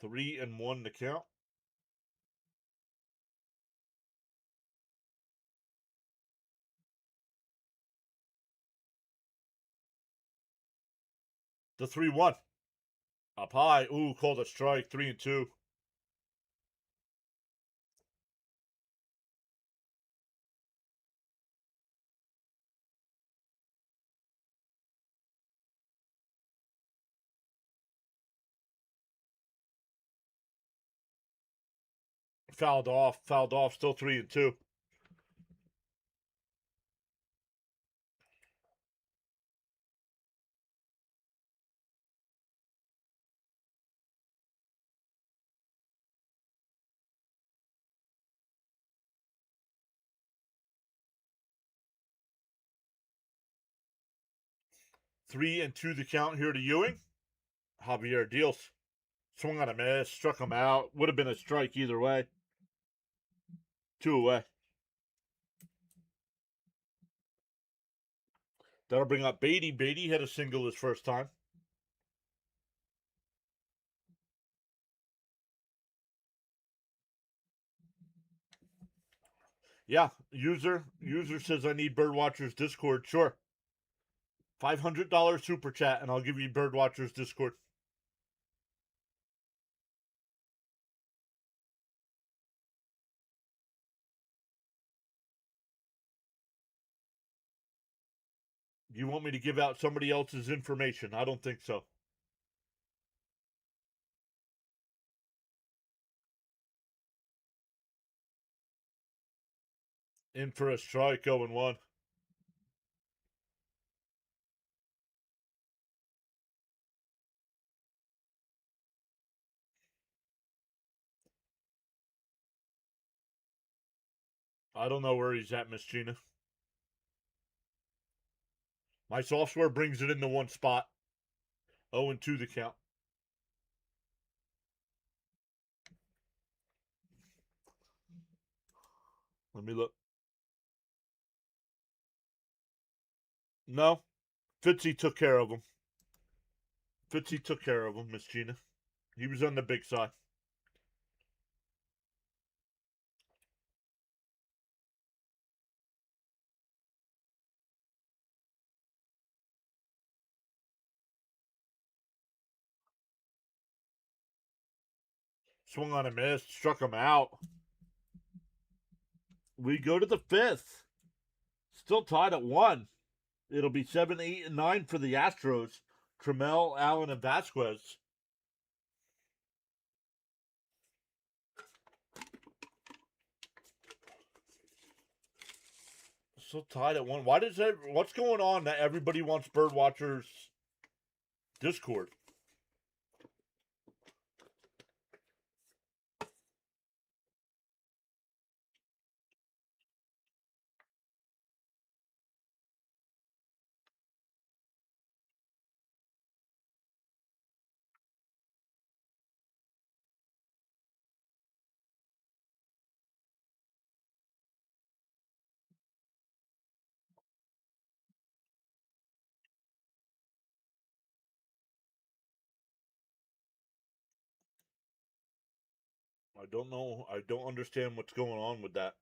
Three and one to count. The 3-1. Up high. Ooh, called a strike. 3-2. Fouled off. Fouled off. Still 3-2. 3-2 the count here to Ewing. Javier deals. Swung on a miss. Struck him out. Would have been a strike either way. 2 away. That'll bring up Beatty. Beatty hit a single his first time. Yeah, user says I need Birdwatchers Discord. Sure, $500 super chat, and I'll give you Birdwatchers Discord. Do you want me to give out somebody else's information? I don't think so. In for a strike, 0-1. I don't know where he's at, Miss Gina. My software brings it into one spot. 0-2 the count. Let me look. No, Fitzy took care of him. Fitzy took care of him, Miss Gina. He was on the big side. Swung on a miss, struck him out. We go to the fifth. Still tied at 1. It'll be 7, 8, and 9 for the Astros. Trammell, Allen, and Vasquez. Still tied at 1. Why does that? What's going on that everybody wants Birdwatchers Discord? I don't know. I don't understand what's going on with that.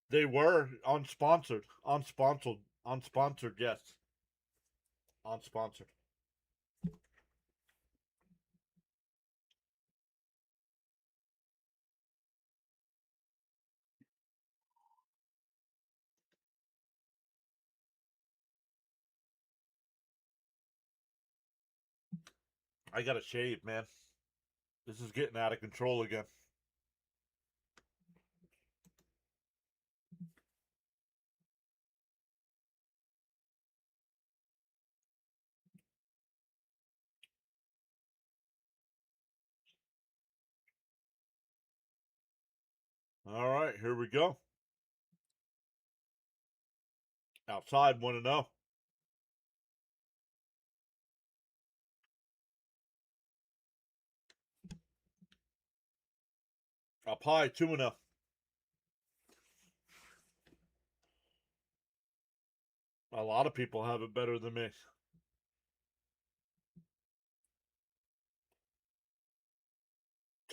They were unsponsored. Unsponsored, yes. Unsponsored. I gotta shave, man. This is getting out of control again. All right, here we go. Outside, 1-0. Up high, 2-0. A lot of people have it better than me.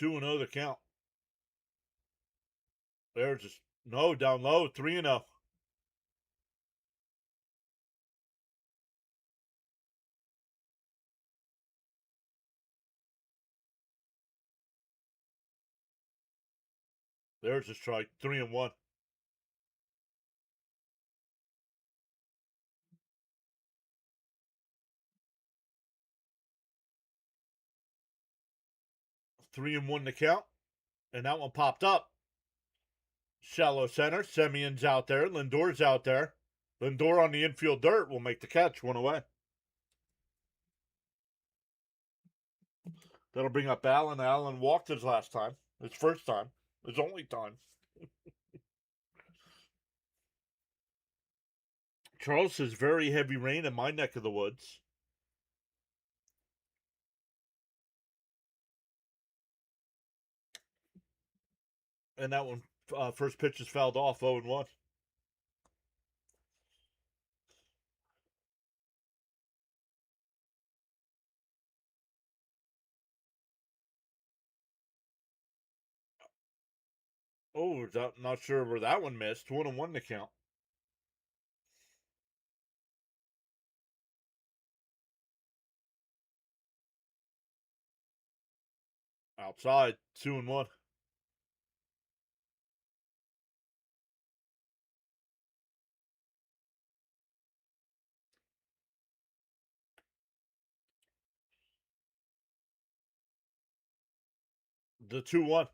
2-0 the count. There's just no down low, 3-0. There's a strike, 3-1. Three and one to count, and that one popped up. Shallow center. Semion's out there. Lindor's out there. Lindor on the infield dirt will make the catch. One away. That'll bring up Allen. Allen walked his last time. His first time. His only time. Charles says very heavy rain in my neck of the woods. And that one, first pitch is fouled off, 0-1. Oh, not sure where that one missed. 1-1 to count. Outside, 2-1. The 2-1.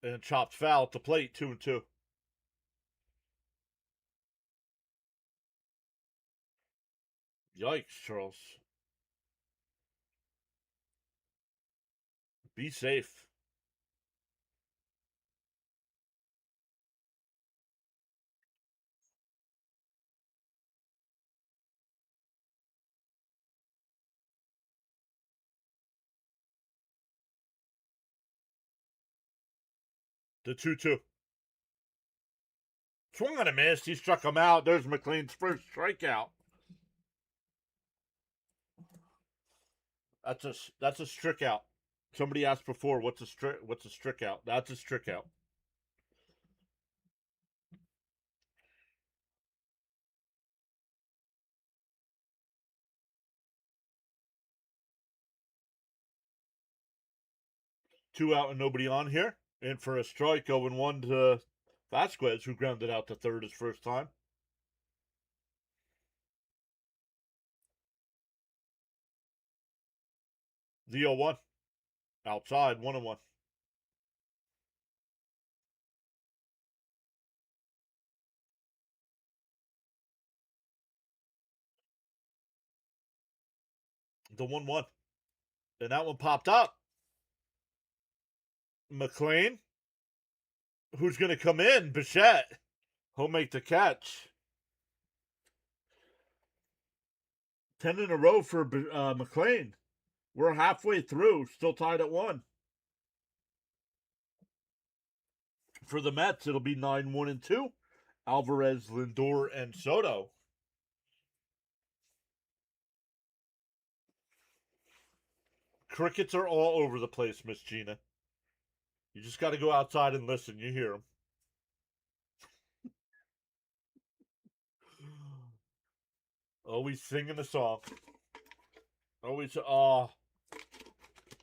And chopped foul at the plate, 2-2. Yikes, Charles. Be safe. The 2-2. Swung on a miss. He struck him out. There's McLean's first strikeout. That's a strikeout. Somebody asked before, what's a strikeout? That's a strikeout. Two out and nobody on here. And for a strike, 0-1 to Vasquez, who grounded out to third his first time. The 0-1. Outside, 1-1. The 1-1. And that one popped up. McLean, who's going to come in? Bichette. He'll make the catch. 10 in a row for McLean. We're halfway through, still tied at 1. For the Mets, it'll be 9-1-2. Alvarez, Lindor, and Soto. Crickets are all over the place, Miss Gina. You just got to go outside and listen. You hear them. Always singing a song. Always,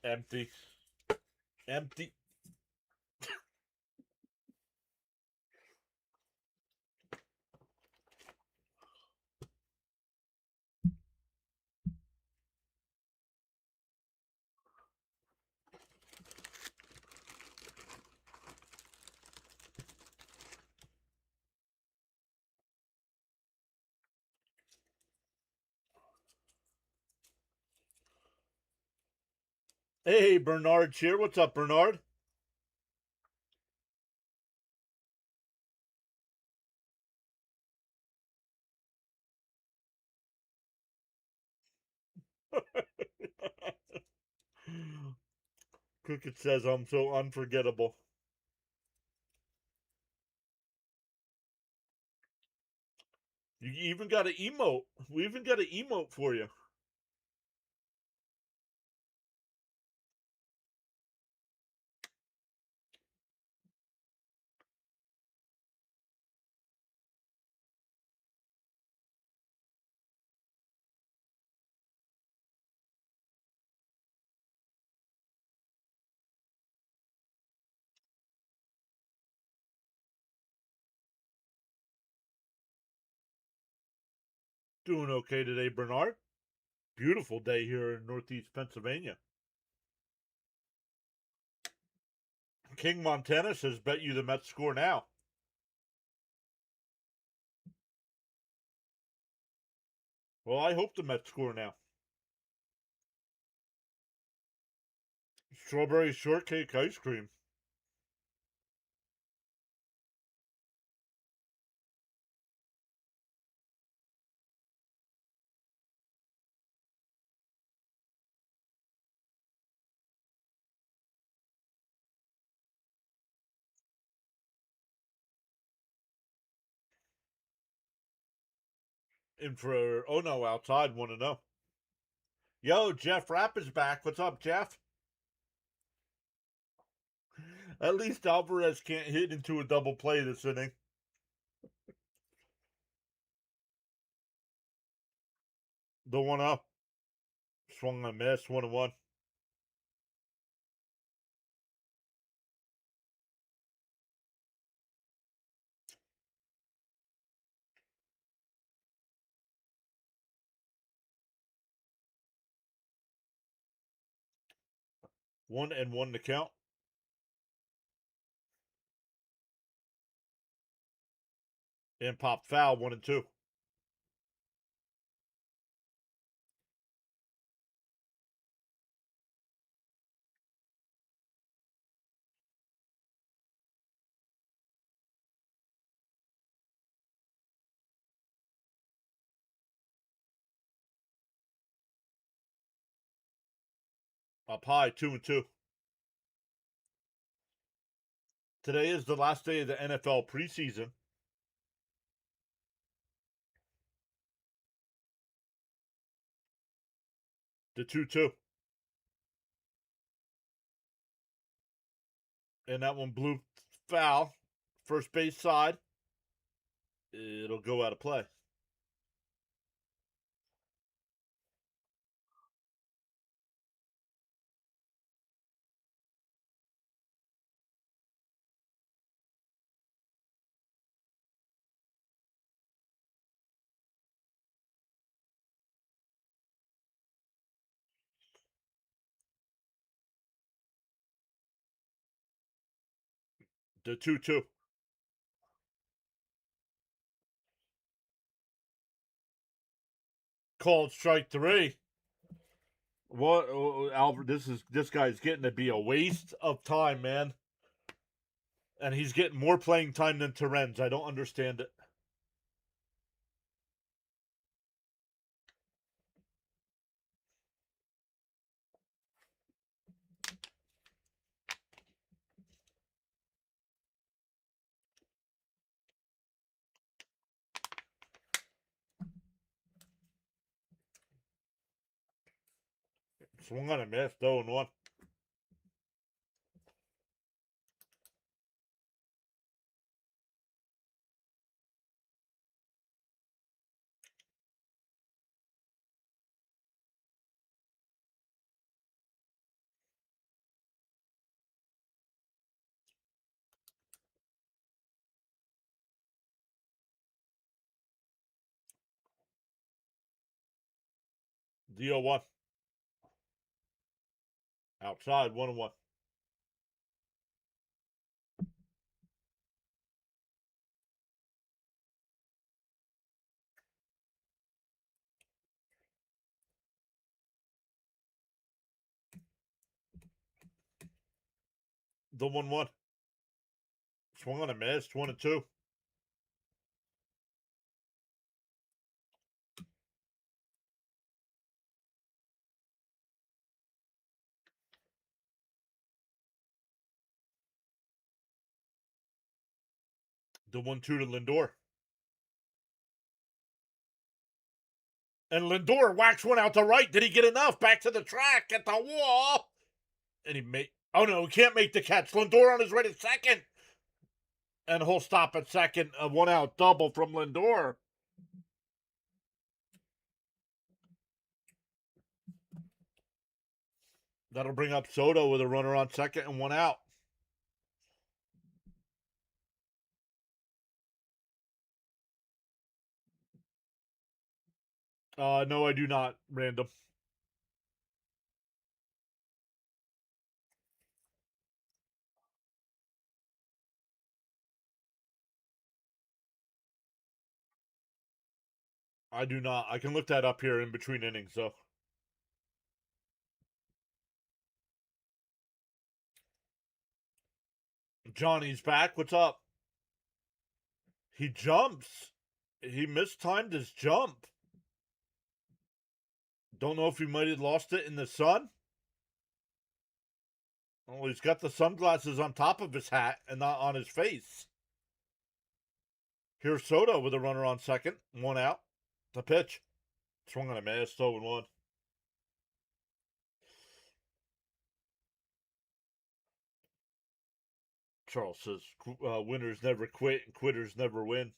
empty. Empty. Hey, Bernard's here. What's up, Bernard? Cricket says I'm so unforgettable. You even got an emote. We even got an emote for you. Doing okay today, Bernard. Beautiful day here in Northeast Pennsylvania. King Montana says, bet you the Mets score now. Well, I hope the Mets score now. Strawberry shortcake ice cream. In for oh no, outside 1-0. Yo, Jeff Rapp is back. What's up, Jeff? At least Alvarez can't hit into a double play this inning. The 1-0. Swung on a miss, 1-1. One and one to count. And pop foul, 1-2. Up high, 2-2. Today is the last day of the NFL preseason. The 2-2. And that one blew foul. First base side. It'll go out of play. The 2-2. Called strike three. What, Albert? This guy's getting to be a waste of time, man. And he's getting more playing time than Terens. I don't understand it. Swung on a miss, 0-1. The 0-1. Outside, 1-1. The 1-1. Swung on a miss, 1-2. The 1-2 to Lindor. And Lindor whacks one out to right. Did he get enough? Back to the track at the wall. And he made. Oh no, he can't make the catch. Lindor on his way to second. And he'll stop at second. A 1-out double from Lindor. That'll bring up Soto with a runner on second and 1 out. No, I do not. Random. I do not. I can look that up here in between innings, though. Johnny's back. What's up? He jumps. He mistimed his jump. Don't know if he might have lost it in the sun. Well, he's got the sunglasses on top of his hat and not on his face. Here's Soto with a runner on second. 1 out. The pitch. Swung on a miss. 0-1. Charles says winners never quit and quitters never win.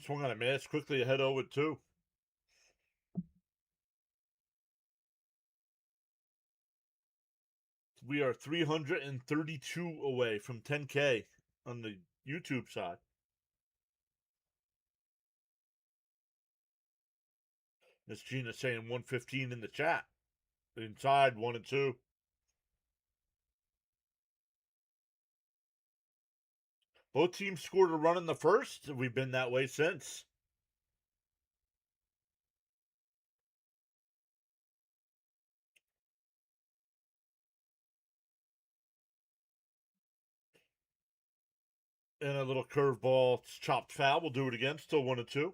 Swung on a miss. Quickly ahead 0-2. We are 332 away from 10K on the YouTube side. Miss Gina saying 115 in the chat. Inside 1-2. Both teams scored a run in the first. We've been that way since. And a little curveball chopped foul. We'll do it again. Still 1-2.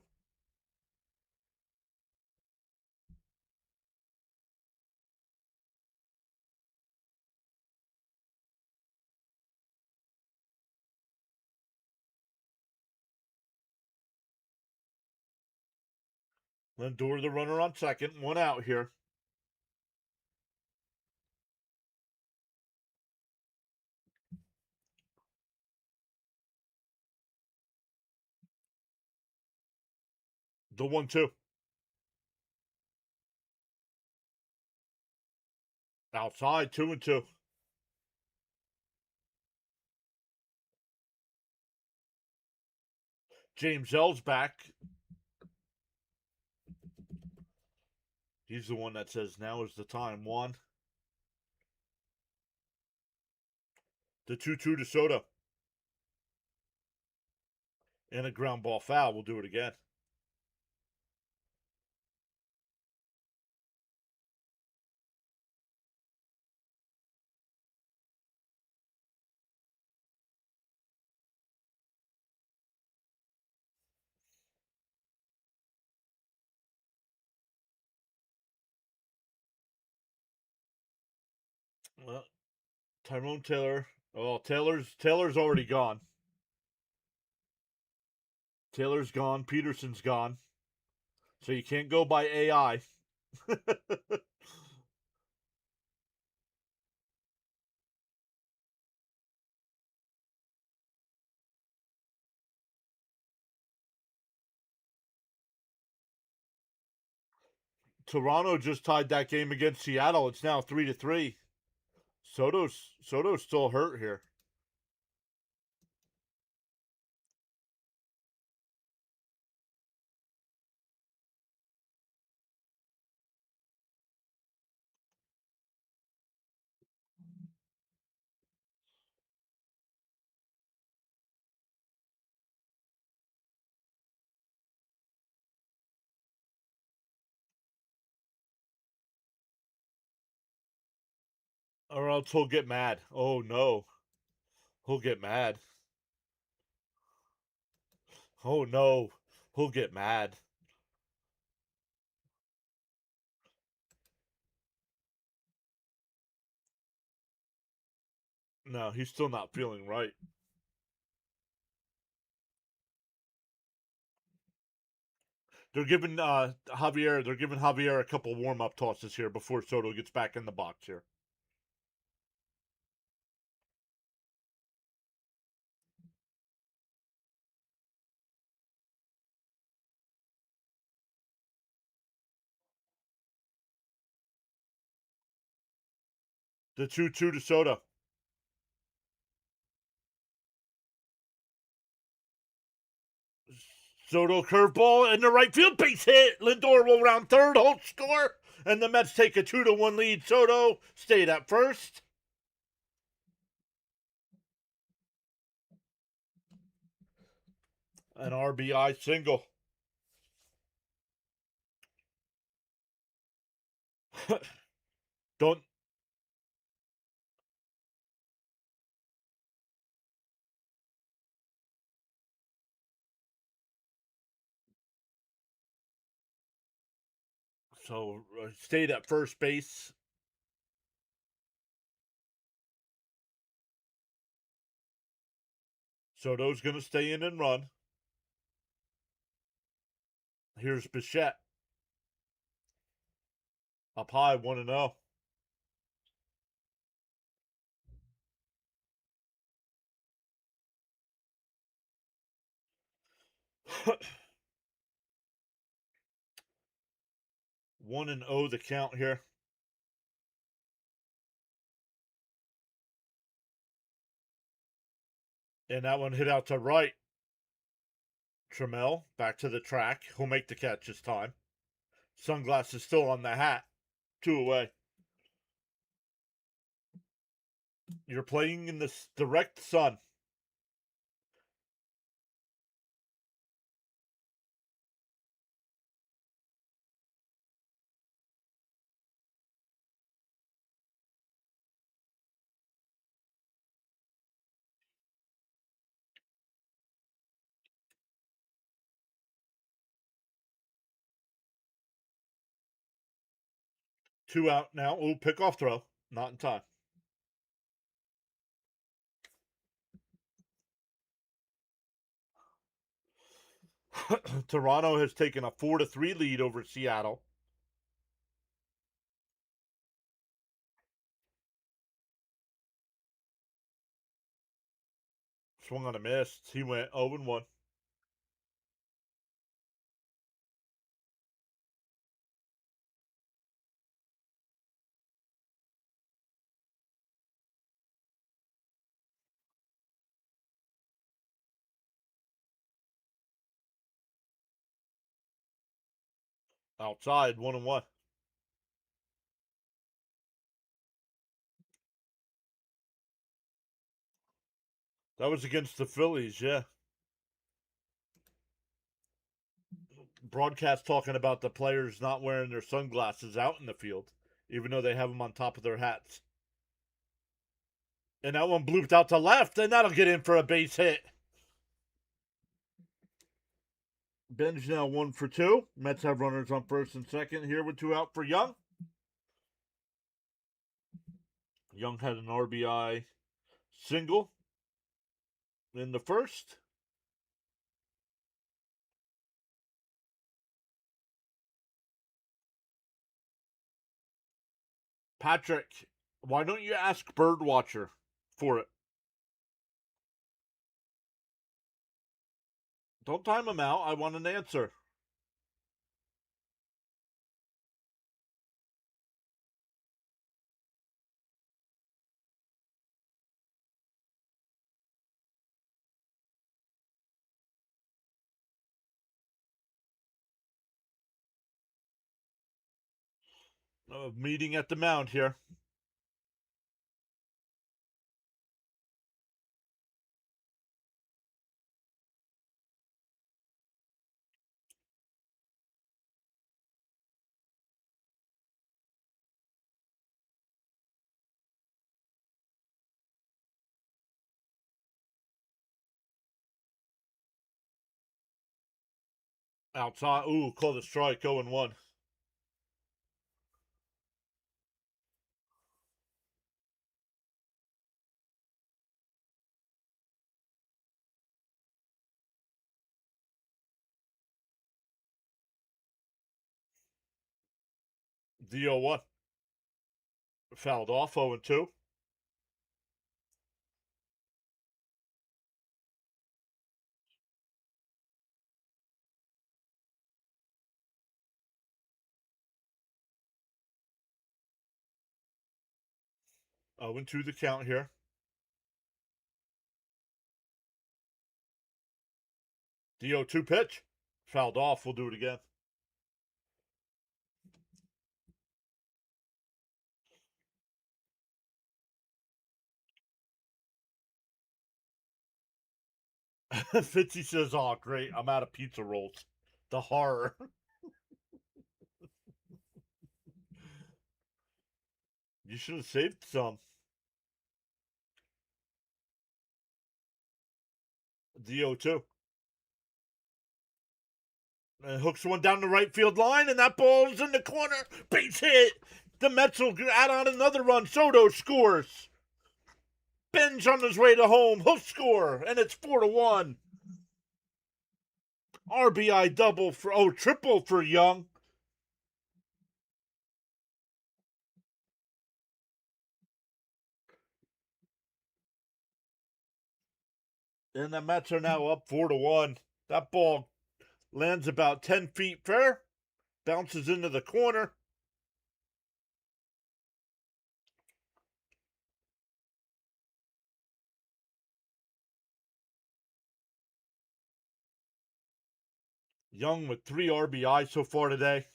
Lindor, the runner on second. 1 out here. The 1-2. Outside 2-2. James L's back. He's the one that says now is the time. 1. The 2-2 to Soto. And a ground ball foul. We'll do it again. Well, Tyrone Taylor. Oh, Taylor's already gone. Taylor's gone. Peterson's gone. So you can't go by AI. Toronto just tied that game against Seattle. It's now 3-3. Soto's still hurt here. Or else he'll get mad. Oh no. He'll get mad. Oh no. He'll get mad. No, he's still not feeling right. They're giving Javier. They're giving Javier a couple warm up tosses here before Soto gets back in the box here. The 2-2 to Soto. Soto curveball in the right field, base hit. Lindor will round third, Holt score, and the Mets take a 2-1 lead. Soto stayed at first. An RBI single. Don't. So stayed at first base. Soto's going to stay in and run. Here's Bichette. Up high, 1-0. One and 0 the count here. And that one hit out to right. Trammell back to the track. He'll make the catch this time. Sunglasses still on the hat. 2 away. You're playing in the direct sun. Two out now. Ooh, pickoff throw. Not in time. Toronto has taken a 4-3 lead over Seattle. Swung on a miss. He went 0-1. Outside, 1-1. That was against the Phillies, yeah. Broadcast talking about the players not wearing their sunglasses out in the field, even though they have them on top of their hats. And that one blooped out to left, and that'll get in for a base hit. Ben's now 1-for-2. Mets have runners on first and second here with 2 out for Young. Young had an RBI single in the first. Patrick, why don't you ask Birdwatcher for it? Don't time him out. I want an answer. Meeting at the mound here. Outside. Ooh, call the strike. 0-1. The 0-1. Fouled off 0-2. 0-2 the count here. The 0-2 pitch. Fouled off. We'll do it again. Fitzy says, "Oh, great. I'm out of pizza rolls." The horror. You should have saved some. The 0-2. And hooks one down the right field line, and that ball's in the corner. Base hit. The Mets will add on another run. Soto scores. Ben's on his way to home. He'll score, and it's 4-1. RBI double for triple for Young. And the Mets are now up 4-1. That ball lands about 10 feet fair, bounces into the corner. Young with 3 RBI so far today.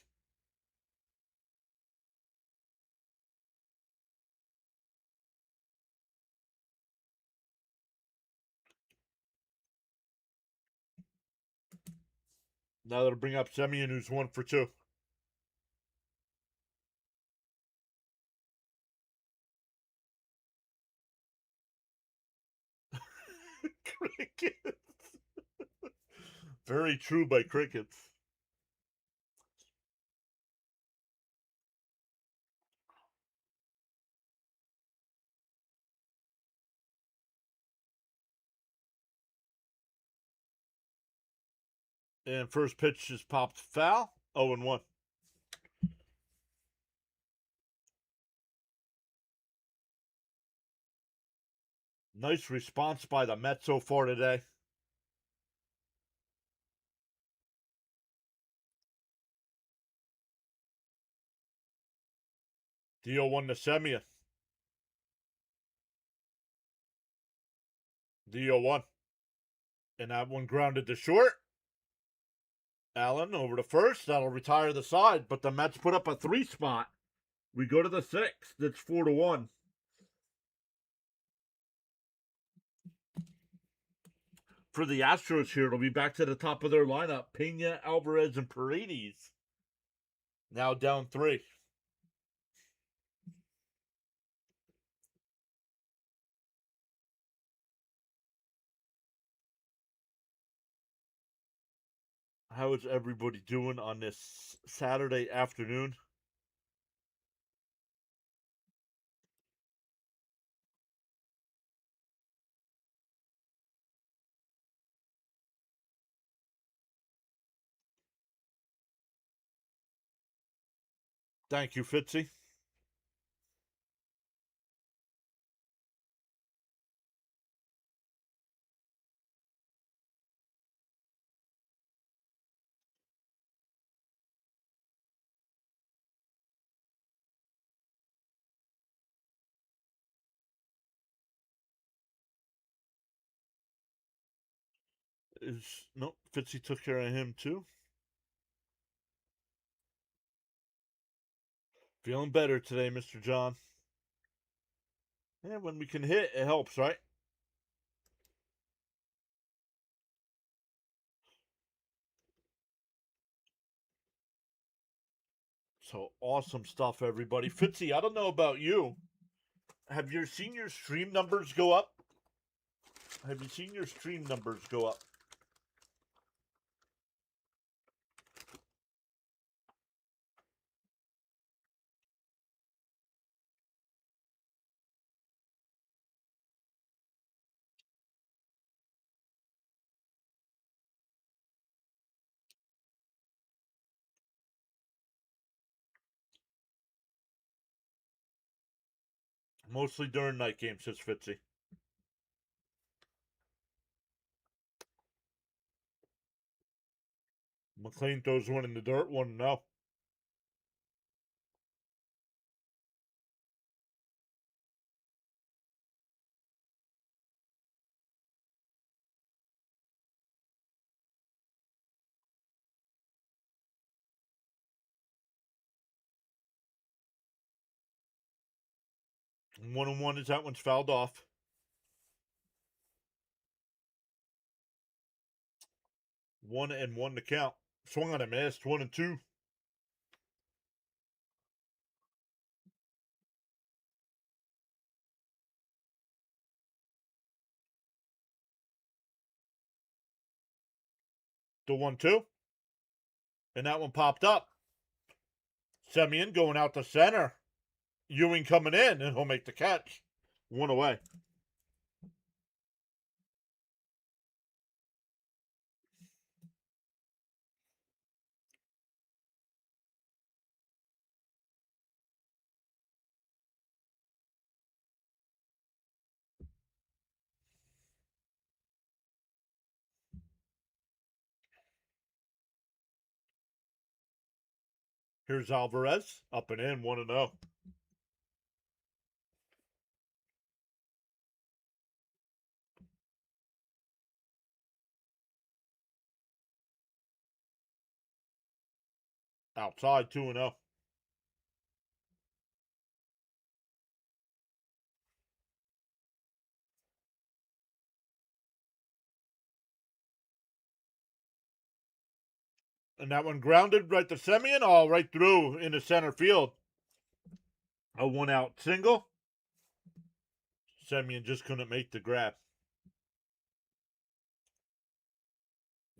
Now that'll bring up Semien, who's 1 for 2. Crickets. Very true by Crickets. And first pitch just popped foul. 0-1. Nice response by the Mets so far today. The 0-1 to Semien. The 0-1. And that one grounded to short. Allen over to first. That'll retire the side, but the Mets put up a 3 spot. We go to the 6th. It's 4-1. For the Astros here, it'll be back to the top of their lineup. Pena, Alvarez, and Paredes. Now down 3. How is everybody doing on this Saturday afternoon? Thank you, Fitzy. Nope, Fitzy took care of him too. Feeling better today, Mr. John. Yeah, when we can hit, it helps, right? So awesome stuff, everybody. Fitzy, I don't know about you. Have your senior stream numbers go up? Have you seen your stream numbers go up? Mostly during night games, says Fitzy. McLean throws one in the dirt, 1-0. 1-1 as that one's fouled off. 1-1 to count. Swung on a missed. 1-2. The 1-2. And that one popped up. Semien going out to center. Ewing coming in, and he'll make the catch. 1 away. Here's Alvarez. Up and in, 1-0. Outside, 2-0. And that one grounded right to Semien. Oh, right through into center field. A 1-out single. Semien just couldn't make the grab.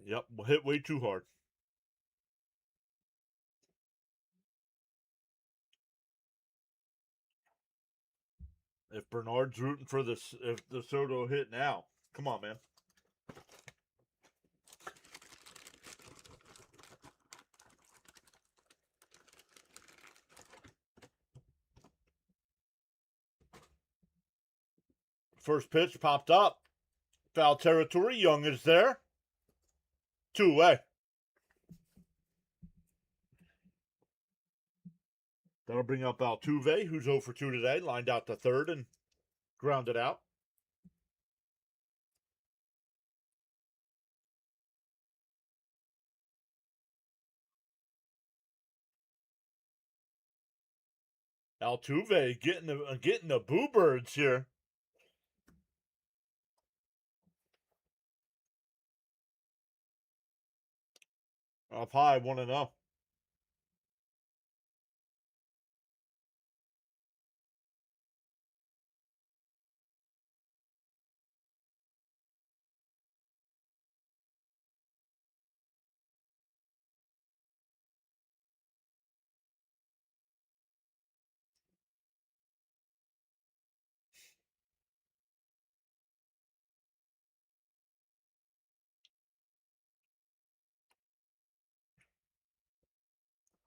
Yep, hit way too hard. If Bernard's rooting for this, if the Soto hit now, come on, man. First pitch popped up. Foul territory. Young is there. 2 away. That'll bring up Altuve, who's 0 for 2 today. Lined out to third and grounded out. Altuve getting the boo birds here. Up high, 1-0.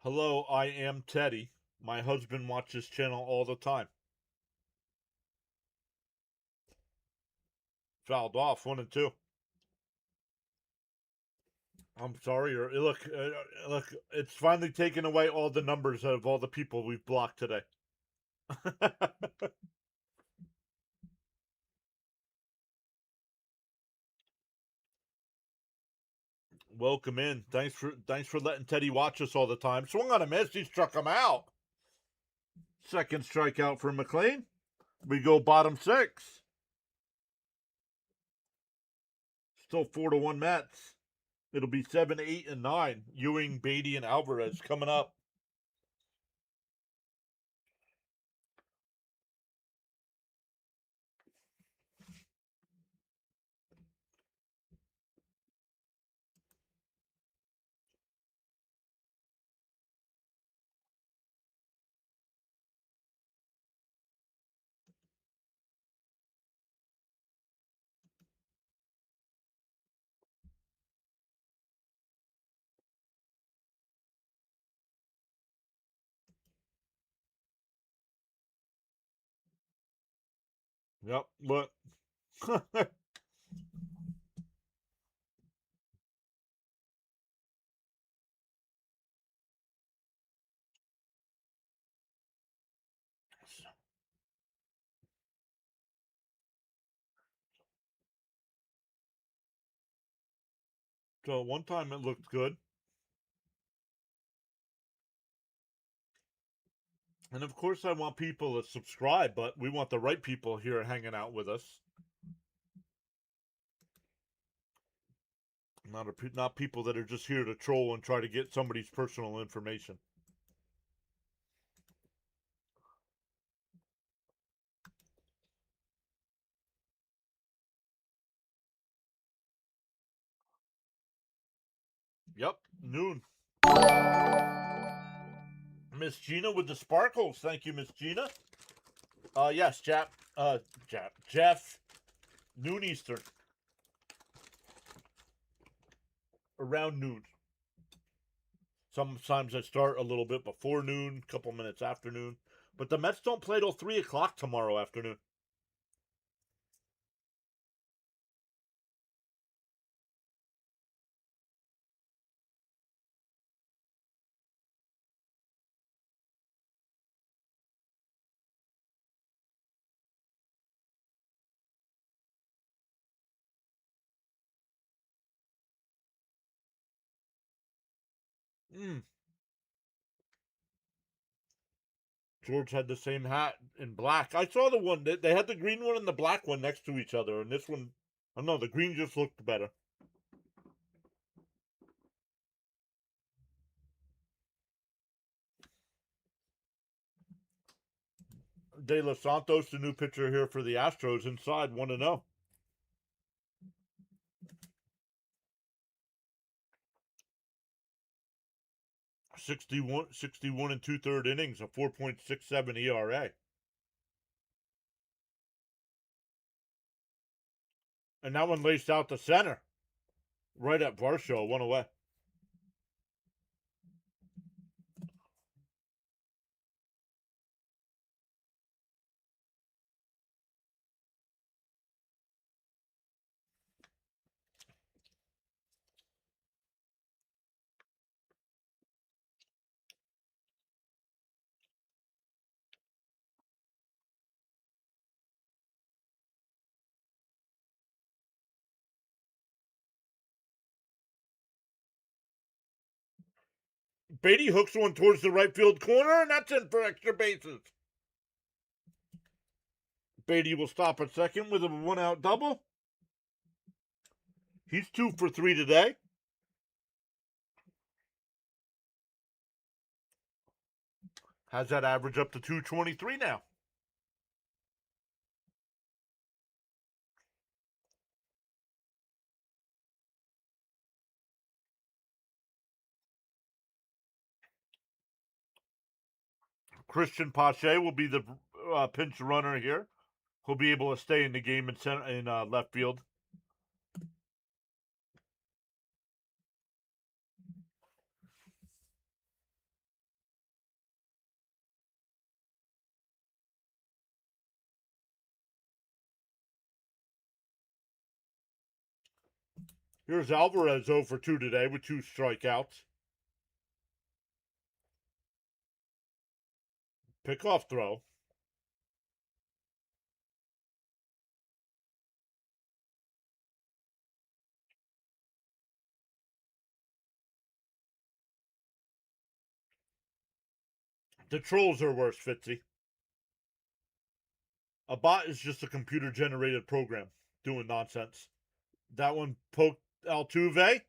Hello, I am Teddy. My husband watches channel all the time. Fouled off, 1-2. I'm sorry. Look, it's finally taken away all the numbers of all the people we've blocked today. Welcome in. Thanks for letting Teddy watch us all the time. Swung on a miss. He struck him out. Second strikeout for McLean. We go bottom 6. Still 4-1 Mets. It'll be 7, 8, and 9. Ewing, Beatty, and Alvarez coming up. Yep. But so one time it looked good. And of course, I want people to subscribe, but we want the right people here hanging out with us. Not people that are just here to troll and try to get somebody's personal information. Yep, noon. Miss Gina with the sparkles. Thank you, Miss Gina. Yes, Jeff, noon Eastern, around noon. Sometimes I start a little bit before noon, a couple minutes after noon. But the Mets don't play till 3 o'clock tomorrow afternoon. Mm. George had the same hat in black. I saw the one that they had the green one and the black one next to each other, and this one, I don't know, the green just looked better. De Los Santos, the new pitcher here for the Astros, inside 1-0. 61 and two-third innings, a 4.67 ERA. And that one laced out the center, right at Varsho, one away. Beatty hooks one towards the right field corner, and that's in for extra bases. Beatty will stop at second with a one-out double. He's 2 for 3 today. Has that average up to 223 now. Christian Pache will be the pinch runner here. He'll be able to stay in the game in left field. Here's Alvarez 0 for 2 today with 2 strikeouts. Pickoff throw. The trolls are worse, Fitzy. A bot is just a computer generated program doing nonsense. That one poked Altuve.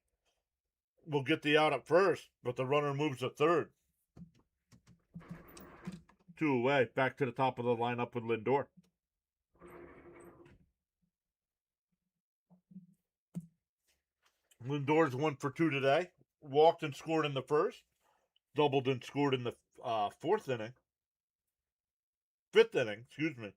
Will get the out at first, but the runner moves to third. 2 away. Back to the top of the lineup with Lindor. Lindor's 1 for 2 today. Walked and scored in the first. Doubled and scored in the fourth inning. Fifth inning, excuse me.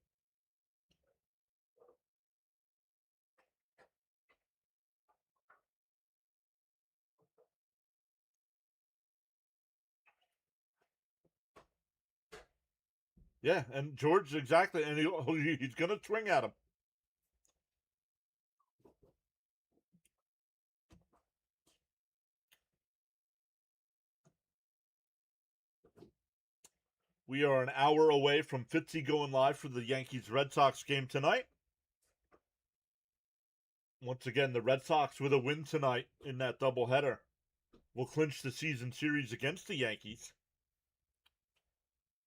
Yeah, and George exactly, and he's going to swing at him. We are an hour away from Fitzy going live for the Yankees Red Sox game tonight. Once again, the Red Sox with a win tonight in that doubleheader will clinch the season series against the Yankees.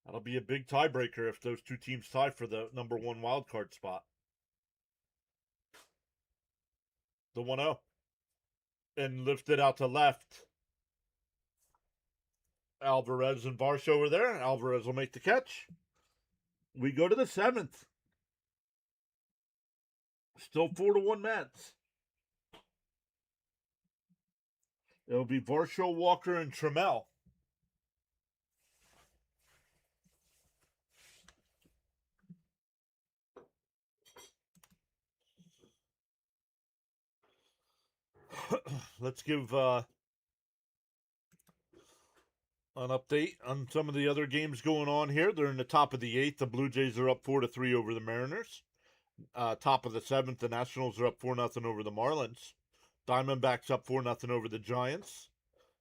That'll be a big tiebreaker if those two teams tie for the number one wild card spot. The 1-0. And lifted out to left. Alvarez and Varsho over there. Alvarez will make the catch. We go to the seventh. Still 4-1 Mets. It'll be Varsho, Walker, and Trammell. Let's give an update on some of the other games going on here. They're in the top of the eighth. The Blue Jays are up 4-3 over the Mariners. Top of the seventh, the Nationals are up 4-0 over the Marlins. Diamondbacks up 4-0 over the Giants.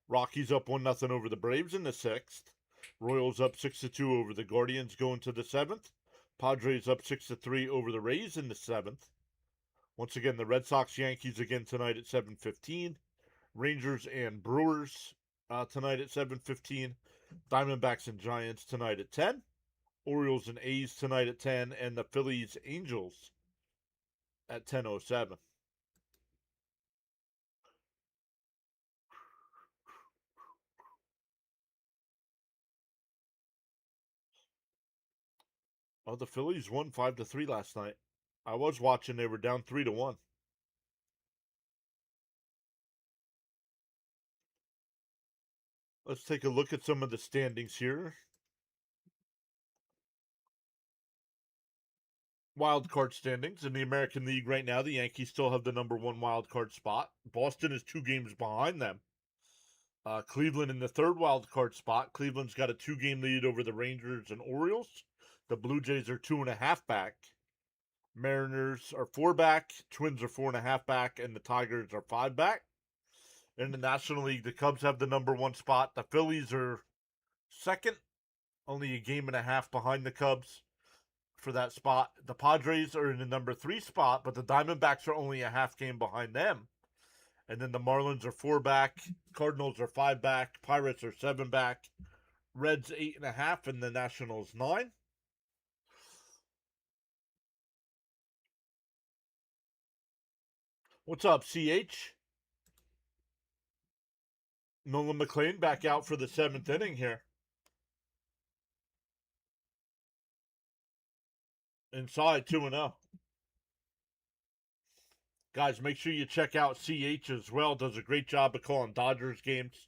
Rockies up 1-0 over the Braves in the sixth. Royals up 6-2 over the Guardians going to the seventh. Padres up 6-3 over the Rays in the seventh. Once again, the Red Sox Yankees again tonight at 7:15. Rangers and Brewers tonight at 7:15. Diamondbacks and Giants tonight at 10. Orioles and A's tonight at 10, and the Phillies Angels at 10:07. Oh, the Phillies won 5-3 last night. I was watching; they were down 3-1. Let's take a look at some of the standings here. Wild card standings in the American League right now. The Yankees still have the number one wild card spot. Boston is 2 games behind them. Cleveland in the third wild card spot. Cleveland's got a 2-game lead over the Rangers and Orioles. The Blue Jays are 2.5 back. Mariners are 4 back. Twins are 4.5 back, and the Tigers are 5 back. In the National League, the Cubs have the number one spot. The Phillies are second, only a game and a half behind the Cubs for that spot. The Padres are in the number 3 spot, but the Diamondbacks are only a half game behind them. And then the Marlins are 4 back, Cardinals are 5 back, Pirates are 7 back, Reds 8.5, and the Nationals 9. What's up, CH? Nolan McLean back out for the 7th inning here. Inside 2-0. Guys, make sure you check out CH as well. Does a great job of calling Dodgers games.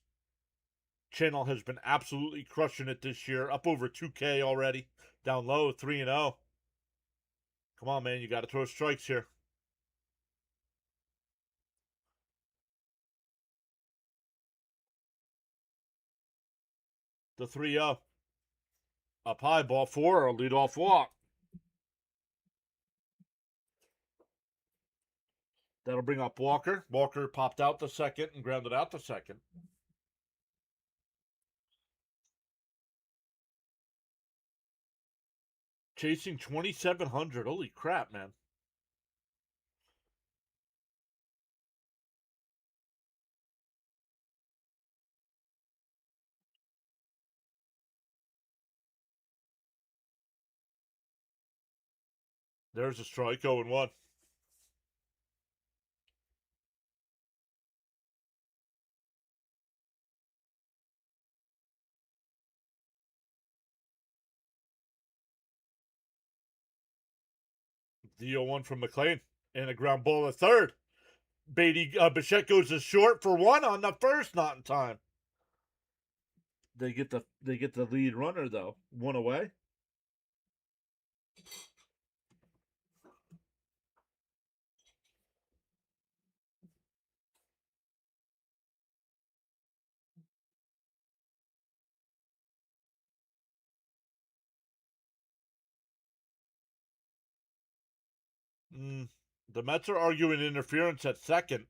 Channel has been absolutely crushing it this year. Up over 2K already. Down low, 3-0. Come on, man. You got to throw strikes here. The 3-0. Up high, ball 4, or lead off walk. That'll bring up Walker. Walker popped out the second and grounded out the second. Chasing 2,700. Holy crap, man. There's a strike, 0-1. The 0-1 from McLean. And a ground ball at third. Bichette goes to short for 1 on the first, not in time. They get the lead runner though. 1 away. The Mets are arguing interference at second.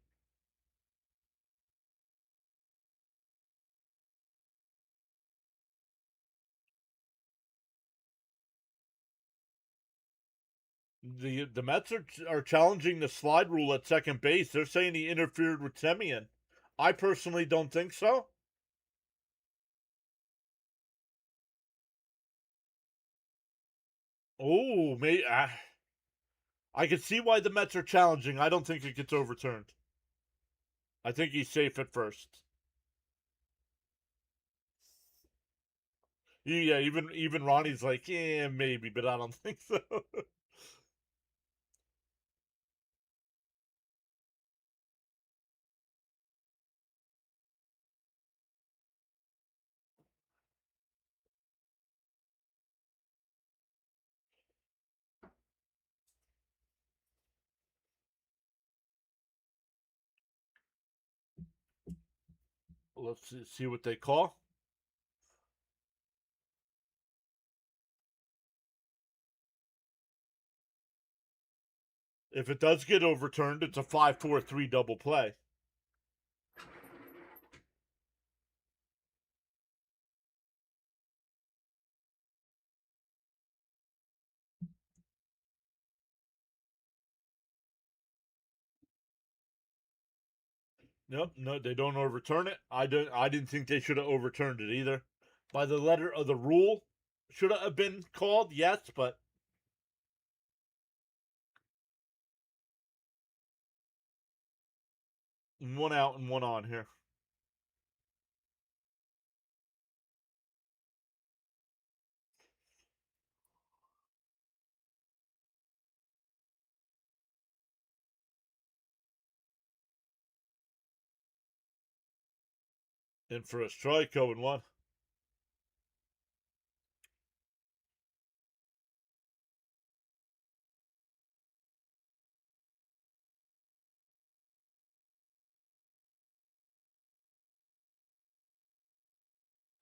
The Mets are challenging the slide rule at second base. They're saying he interfered with Semien. I personally don't think so. Oh, I can see why the Mets are challenging. I don't think it gets overturned. I think he's safe at first. Yeah, even Ronnie's like, yeah, maybe, but I don't think so. Let's see what they call. If it does get overturned, it's a 5-4-3 double play. Nope, no, they don't overturn it. I didn't think they should have overturned it either. By the letter of the rule, should it have been called? Yes, but one out and one on here. In for a strike, 0-1.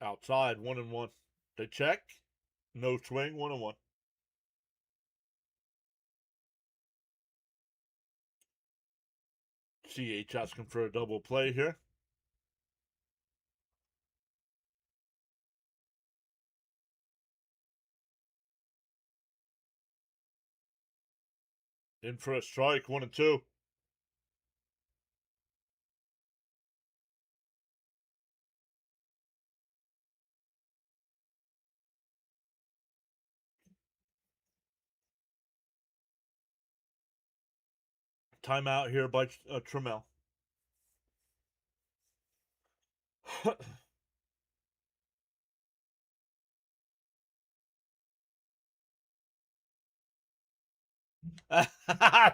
Outside, 1-1. They check. No swing, 1-1. CH asking for a double play here. In for a strike, 1-2. Timeout here by Trammell.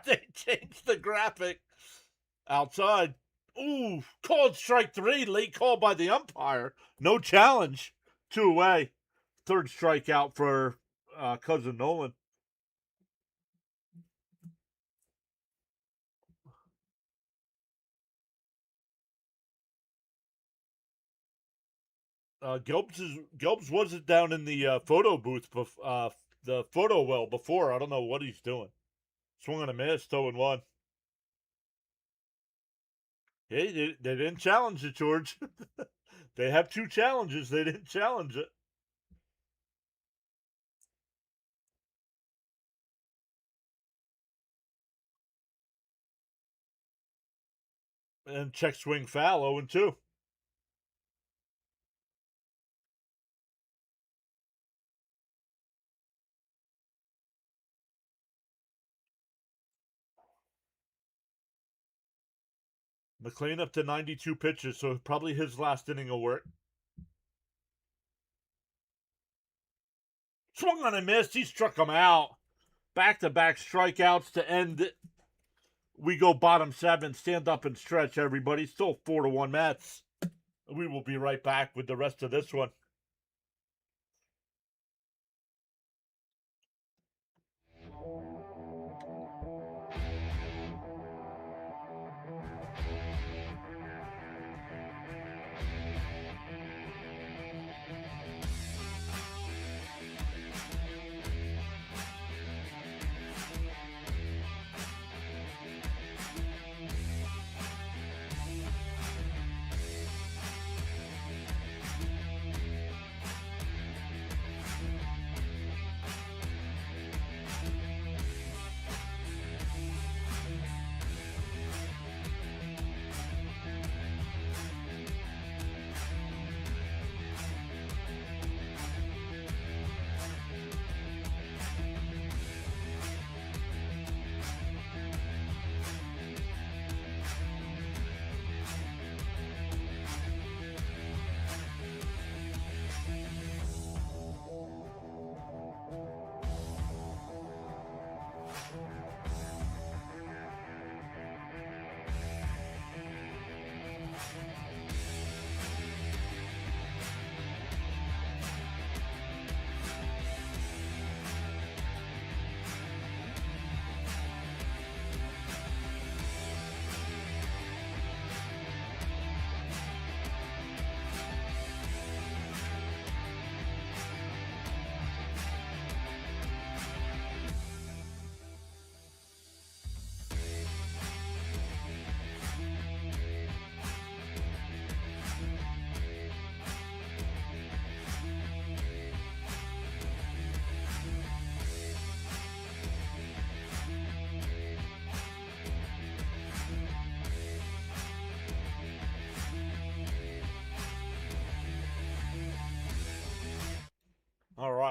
They changed the graphic. Outside. Ooh, called strike three. Late call by the umpire. No challenge. 2 away. Third strikeout for cousin Nolan. Gelbs wasn't down in the photo booth, the photo well before. I don't know what he's doing. Swung on a miss, 0-1. Hey, they didn't challenge it, George. They have 2 challenges. They didn't challenge it. And check swing foul, 0-2. McLean up to 92 pitches, so probably his last inning of work. Swung on a miss. He struck him out. Back-to-back strikeouts to end it. We go bottom 7. Stand up and stretch, everybody. Still 4-1 Mets. We will be right back with the rest of this one.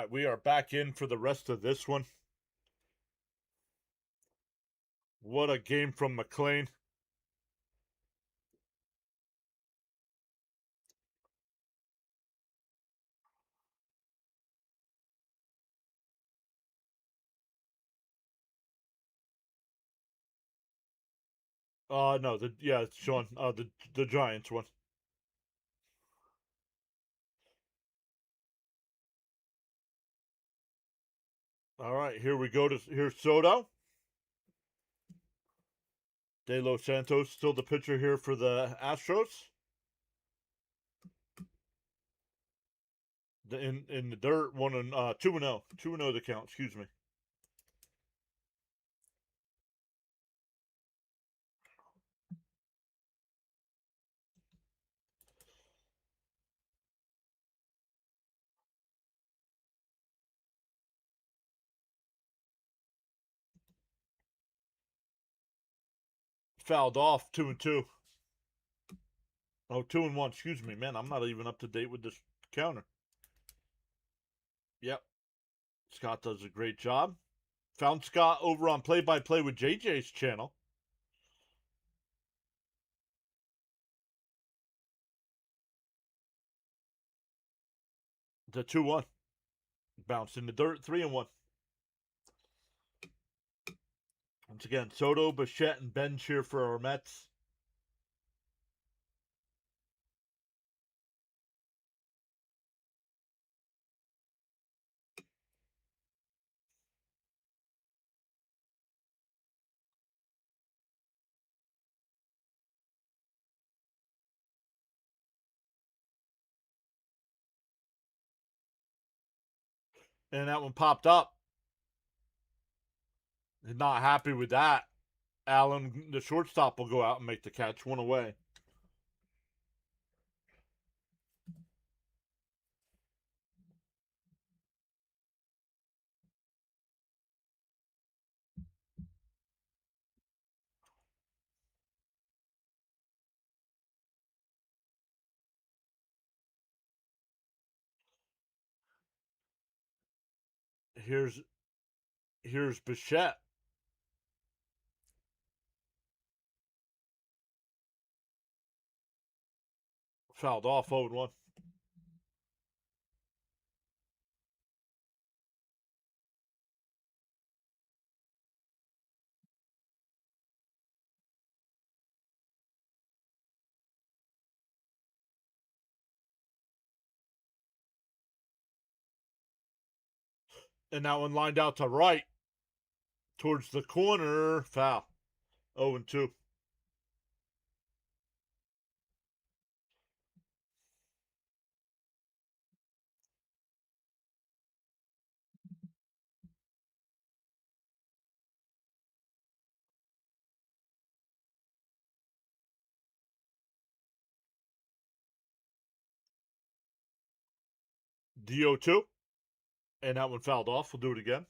right, we are back in for the rest of this one. What a game from McLean. No, it's Sean. The Giants one. All right, here we go. Here's Soto. De Los Santos still the pitcher here for the Astros. In the dirt, 2-0, 2-0 the count. Excuse me. Fouled off 2-2. Oh, 2-1. Excuse me, man. I'm not even up to date with this counter. Yep. Scott does a great job. Found Scott over on Play by Play with JJ's channel. The 2-1. Bounced in the dirt, 3-1. Once again, Soto, Bichette, and Bench here for our Mets. And that one popped up. Not happy with that. Allen, the shortstop, will go out and make the catch. One away. Here's Bichette. Fouled off 0-1. And that one lined out to right. Towards the corner. Foul. 0-2. DO2. And that one fouled off. We'll do it again.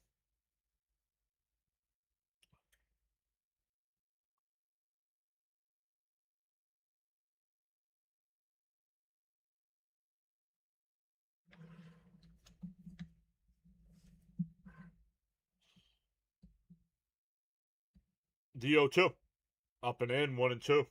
DO2. Up and in, 1-2.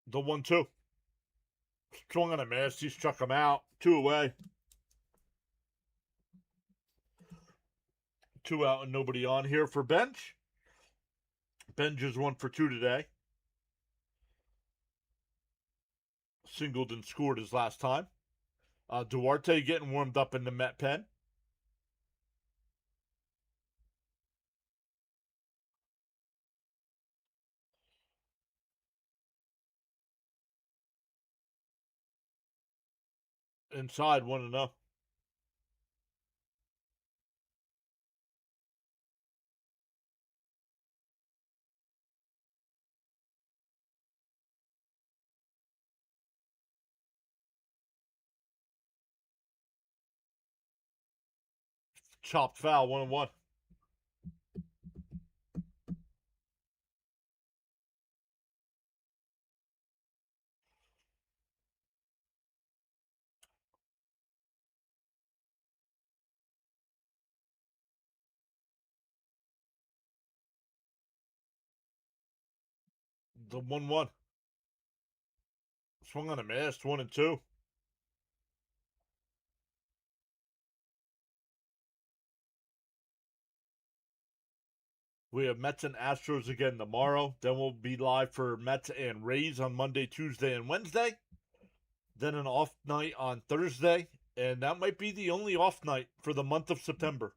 The 1-2. Swung on a miss. He struck him out. 2 away. 2 out and nobody on here for Bench. Bench is 1-for-2 today. Singled and scored his last time. Duarte getting warmed up in the Met pen. Inside 1-0. Chopped foul, 1-1. The 1-1. Swung on a miss, 1-2. We have Mets and Astros again tomorrow. Then we'll be live for Mets and Rays on Monday, Tuesday, and Wednesday. Then an off night on Thursday. And that might be the only off night for the month of September.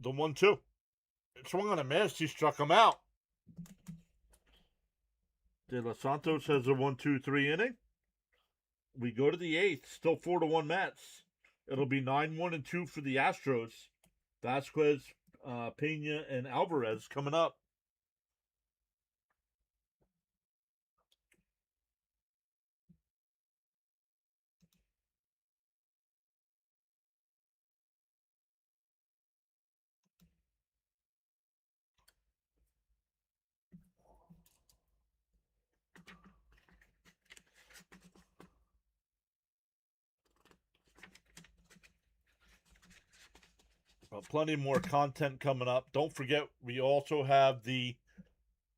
The 1-2. It swung on a miss. He struck him out. De Los Santos has a 1-2-3 inning. We go to the eighth. Still 4-1 Mets. It'll be 9-1-2 for the Astros. Vasquez, Pena, and Alvarez coming up. Plenty more content coming up. Don't forget, we also have the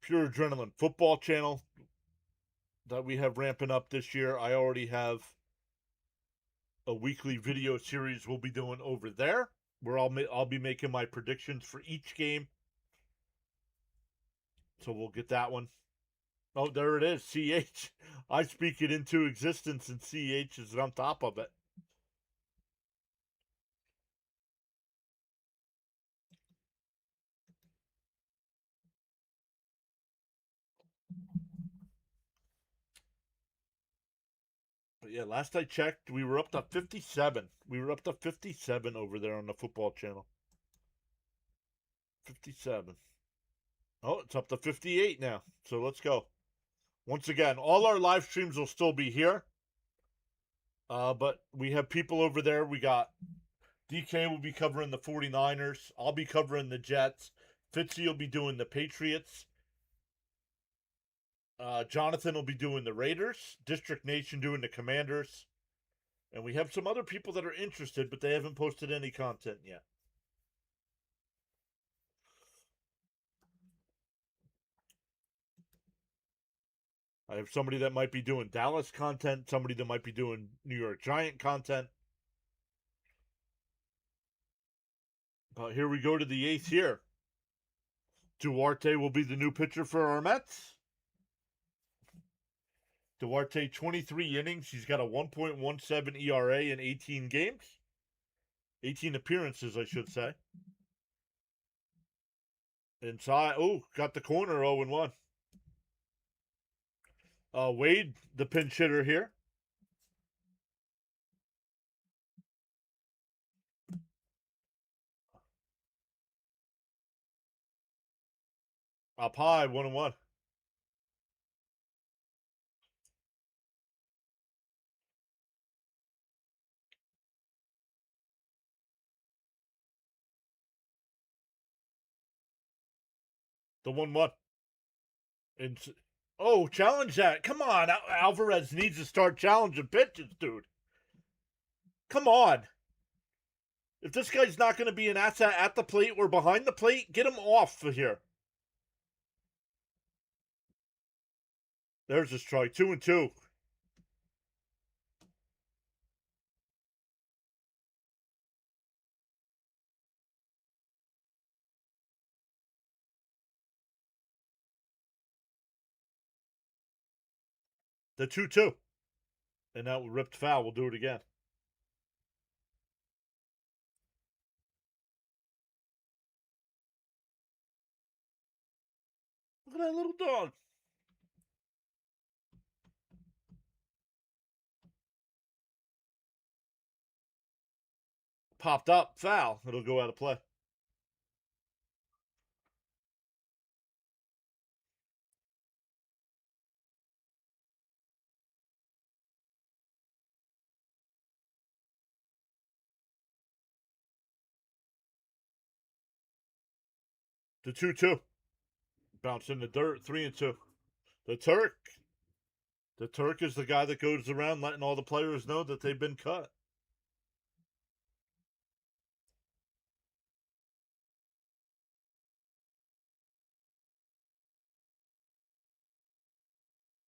Pure Adrenaline football channel that we have ramping up this year. I already have a weekly video series we'll be doing over there where I'll be making my predictions for each game. So we'll get that one. Oh, there it is. CH. I speak it into existence, and CH is on top of it. But yeah, last I checked, we were up to 57. We were up to 57 over there on the football channel. 57. Oh, it's up to 58 now. So let's go. Once again, all our live streams will still be here. But we have people over there. We got DK will be covering the 49ers. I'll be covering the Jets. Fitzy will be doing the Patriots. Jonathan will be doing the Raiders. District Nation doing the Commanders. And we have some other people that are interested, but they haven't posted any content yet. I have somebody that might be doing Dallas content, somebody that might be doing New York Giant content. But here we go to the eighth here. Duarte will be the new pitcher for our Mets. Duarte, 23 innings. He's got a 1.17 ERA in 18 games. 18 appearances, I should say. Inside. Oh, got the corner 0-1. Wade, the pinch hitter here. Up high, 1-1. The 1-1. Oh, challenge that. Come on. Alvarez needs to start challenging pitches, dude. Come on. If this guy's not going to be an asset at the plate or behind the plate, get him off of here. There's a strike. 2-2. The 2-2. And that ripped foul. We'll do it again. Look at that little dog. Popped up. Foul. It'll go out of play. The 2-2. Bounce in the dirt. 3-2. The Turk. The Turk is the guy that goes around letting all the players know that they've been cut.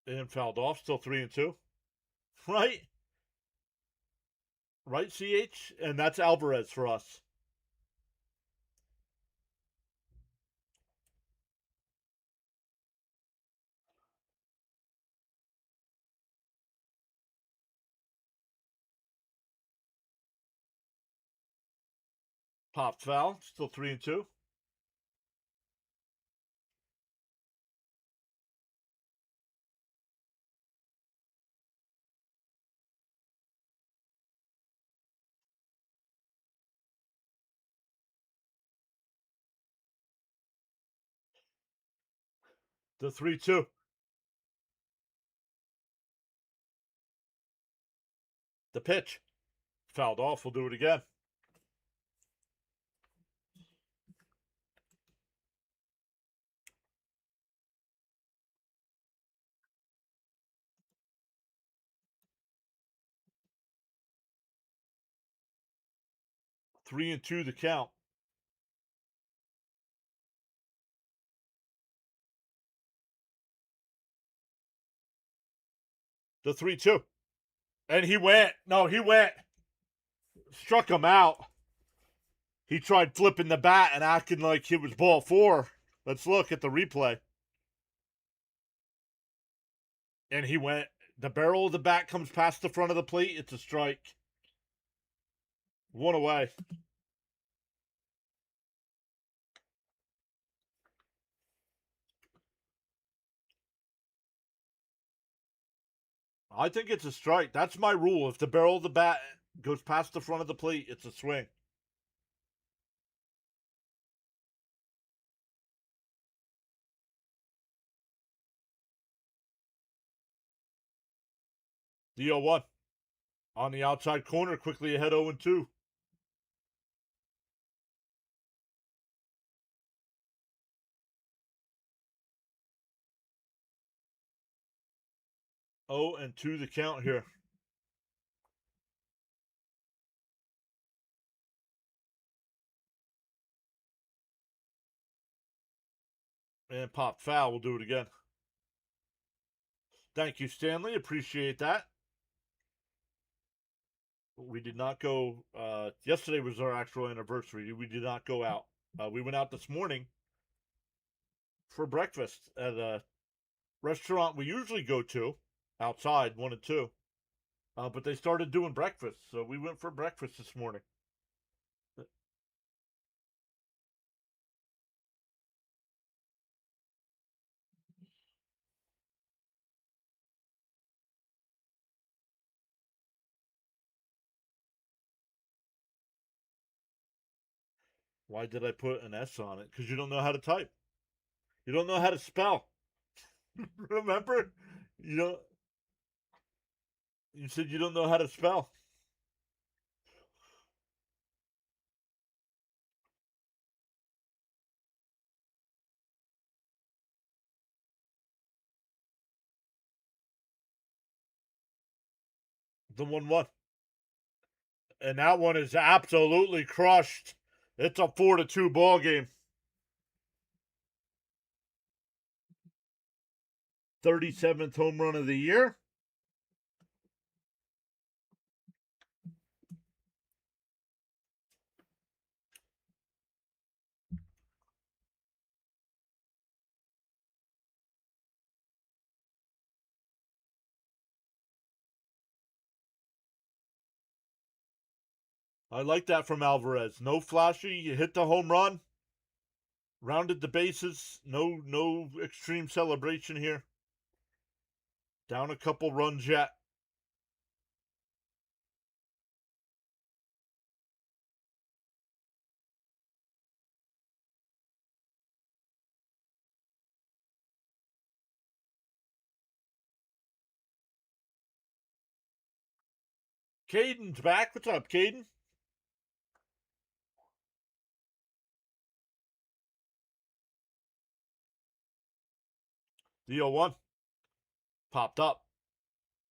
And fouled off. Still 3-2. Right? Right, CH? And that's Alvarez for us. Popped foul. Still 3-2. The 3-2. The pitch. Fouled off. We'll do it again. Three and two the count. The 3-2. And he went. No, he went. Struck him out. He tried flipping the bat and acting like it was ball four. Let's look at the replay. And he went. The barrel of the bat comes past the front of the plate. It's a strike. One away. I think it's a strike. That's my rule. If the barrel of the bat goes past the front of the plate, it's a swing. The 0-1. On the outside corner, quickly ahead 0-2. Oh, and 2 the count here. And pop foul. We'll do it again. Thank you, Stanley. Appreciate that. We did not go. Yesterday was our actual anniversary. We did not go out. We went out this morning for breakfast at a restaurant we usually go to outside, 1 and 2. But they started doing breakfast, so we went for breakfast this morning. Why did I put an S on it? Because you don't know how to type. You don't know how to spell. Remember? You don't. You said you don't know how to spell. The 1-1. And that one is absolutely crushed. It's a 4-2 ball game. 37th home run of the year. I like that from Alvarez. No flashy. You hit the home run. Rounded the bases. No extreme celebration here. Down a couple runs yet. Caden's back. What's up, Caden? The 0-1 popped up.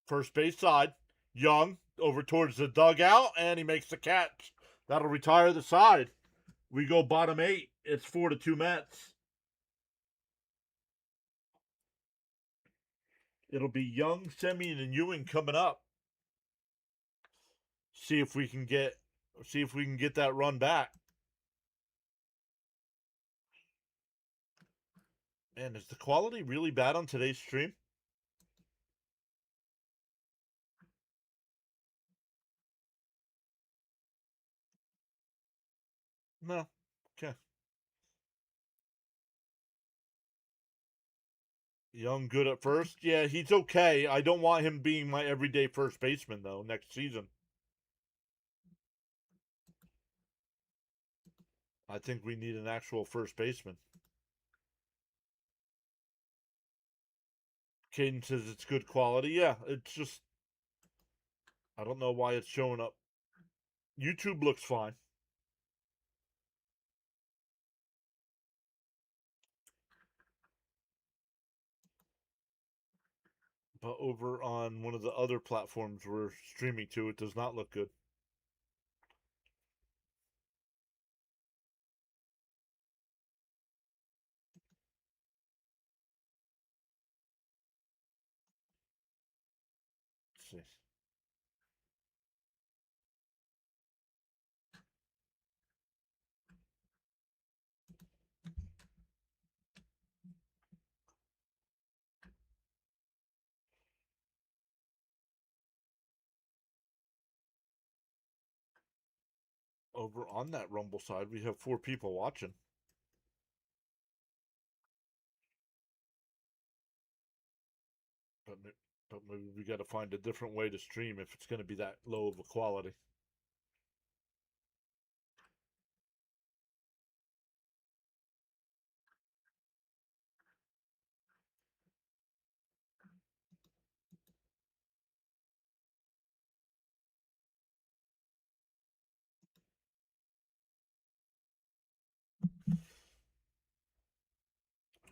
First base side. Young over towards the dugout, and he makes the catch. That'll retire the side. We go bottom 8. It's 4-2 Mets. It'll be Young, Semien, and Ewing coming up. See if we can get that run back. Man, is the quality really bad on today's stream? No. Okay. Young good at first. Yeah, he's okay. I don't want him being my everyday first baseman though next season. I think we need an actual first baseman. Caden says it's good quality. Yeah, it's just I don't know why it's showing up. YouTube looks fine. But over on one of the other platforms we're streaming to, it does not look good. Let's see. Over on that Rumble side, we have 4 people watching. But maybe we got to find a different way to stream if it's going to be that low of a quality.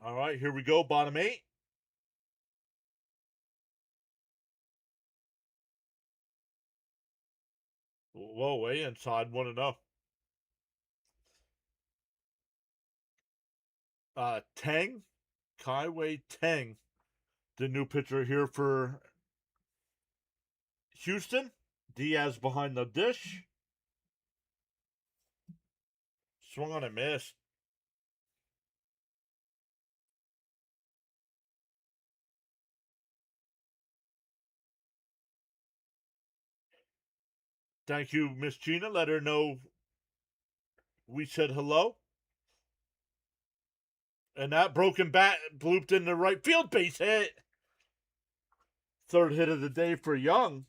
All right, here we go. Bottom 8. Whoa, way inside 1-0. Tang, Kaiwei Tang, the new pitcher here for Houston. Diaz behind the dish. Swung on and missed. Thank you, Miss Gina. Let her know we said hello. And that broken bat blooped in the right field, base hit. Third hit of the day for Young.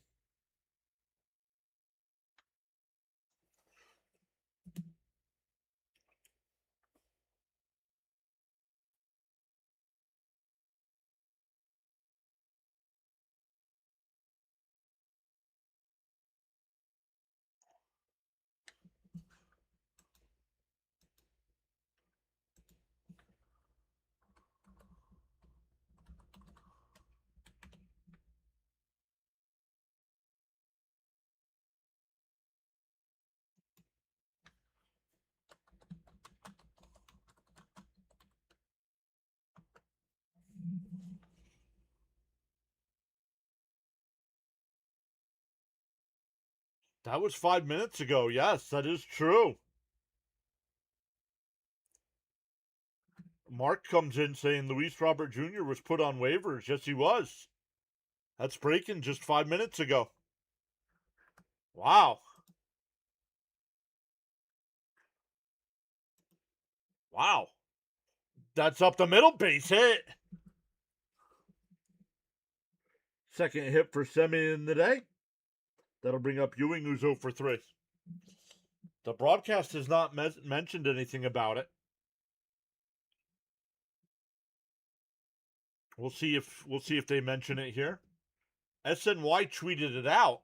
That was 5 minutes ago. Yes, that is true. Mark comes in saying Luis Robert Jr. was put on waivers. Yes, he was. That's breaking just 5 minutes ago. Wow. Wow. That's up the middle, base hit. Second hit for Semien in the day. That'll bring up Ewing, who's 0 for 3. The broadcast has not mentioned anything about it. We'll see if they mention it here. SNY tweeted it out.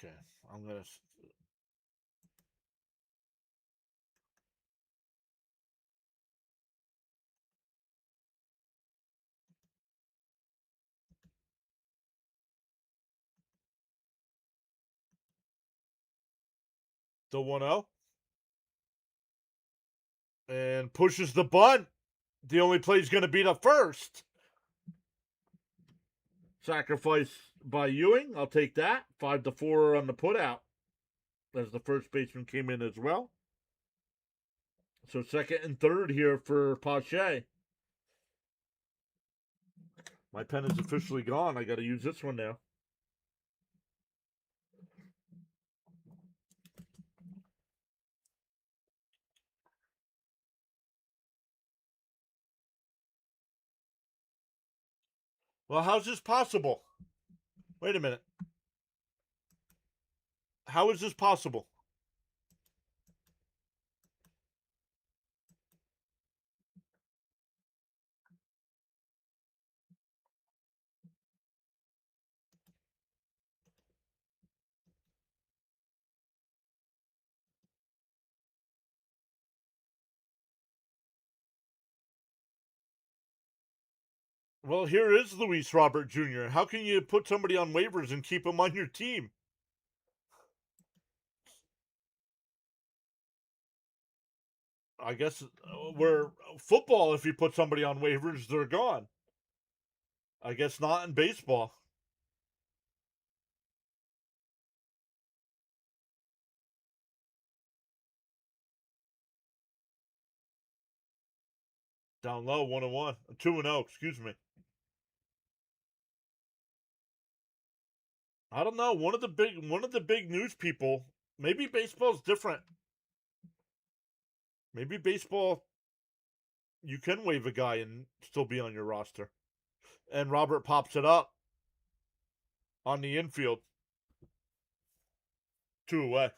Okay, I'm gonna. The 1-0 and pushes the bunt. The only play is going to be the first. Sacrifice by Ewing. I'll take that. 5-4 on the putout as the first baseman came in as well. So second and third here for Pache. My pen is officially gone. I got to use this one now. Well, how's this possible? Wait a minute. How is this possible? Well, here is Luis Robert Jr. How can you put somebody on waivers and keep him on your team? I guess we're football. If you put somebody on waivers, they're gone. I guess not in baseball. Down low, 1-1, 2-0. Excuse me. I don't know. One of the big news people. Maybe baseball's different. Maybe baseball, you can waive a guy and still be on your roster. And Robert pops it up on the infield. 2 away.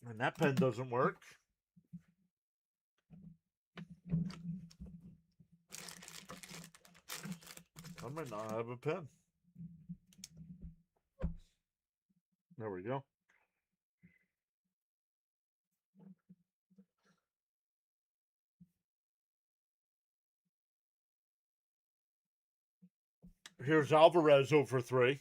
And that pen doesn't work. I might not have a pen. There we go. Here's Alvarez over 3.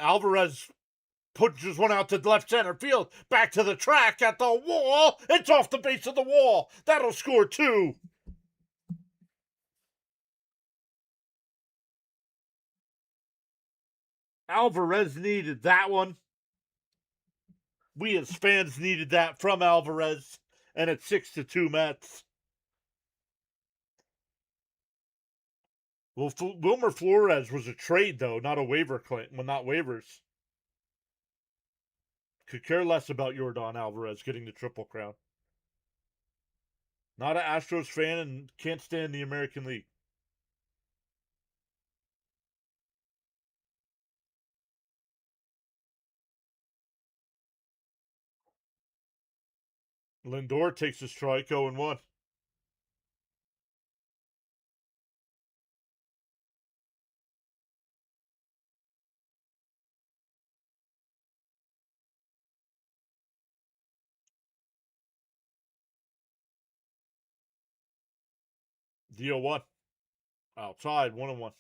Alvarez pushes one out to left center field. Back to the track at the wall. It's off the base of the wall. That'll score 2. Alvarez needed that one. We as fans needed that from Alvarez. And it's 6-2 Mets. Well, Wilmer Flores was a trade, though, not a waiver claim. Well, not waivers. Could care less about Yordan Alvarez getting the Triple Crown. Not an Astros fan and can't stand the American League. Lindor takes a strike, 0-1. The 0-1. Outside, 1-1.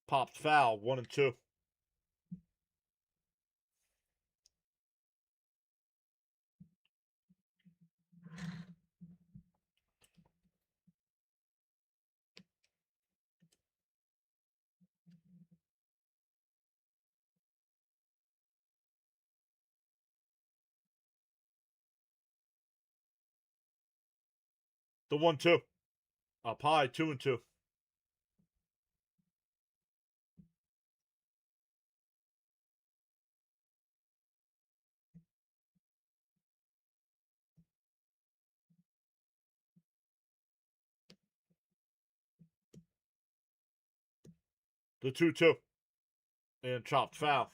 Pops foul, 1-2. The 1-2. Up high, 2-2. The 2-2. And chopped foul.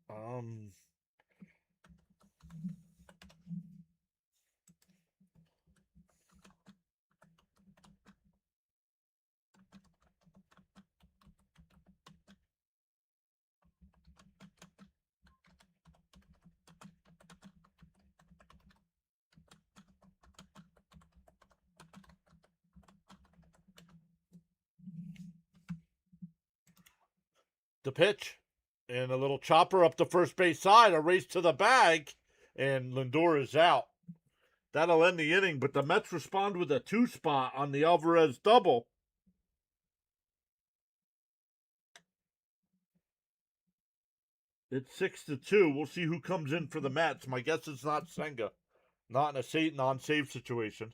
Um, the pitch. And a little chopper up the first base side, a race to the bag, and Lindor is out. That'll end the inning, but the Mets respond with a 2 spot on the Alvarez double. It's 6-2. We'll see who comes in for the Mets. My guess is not Senga. Not in a non-save situation.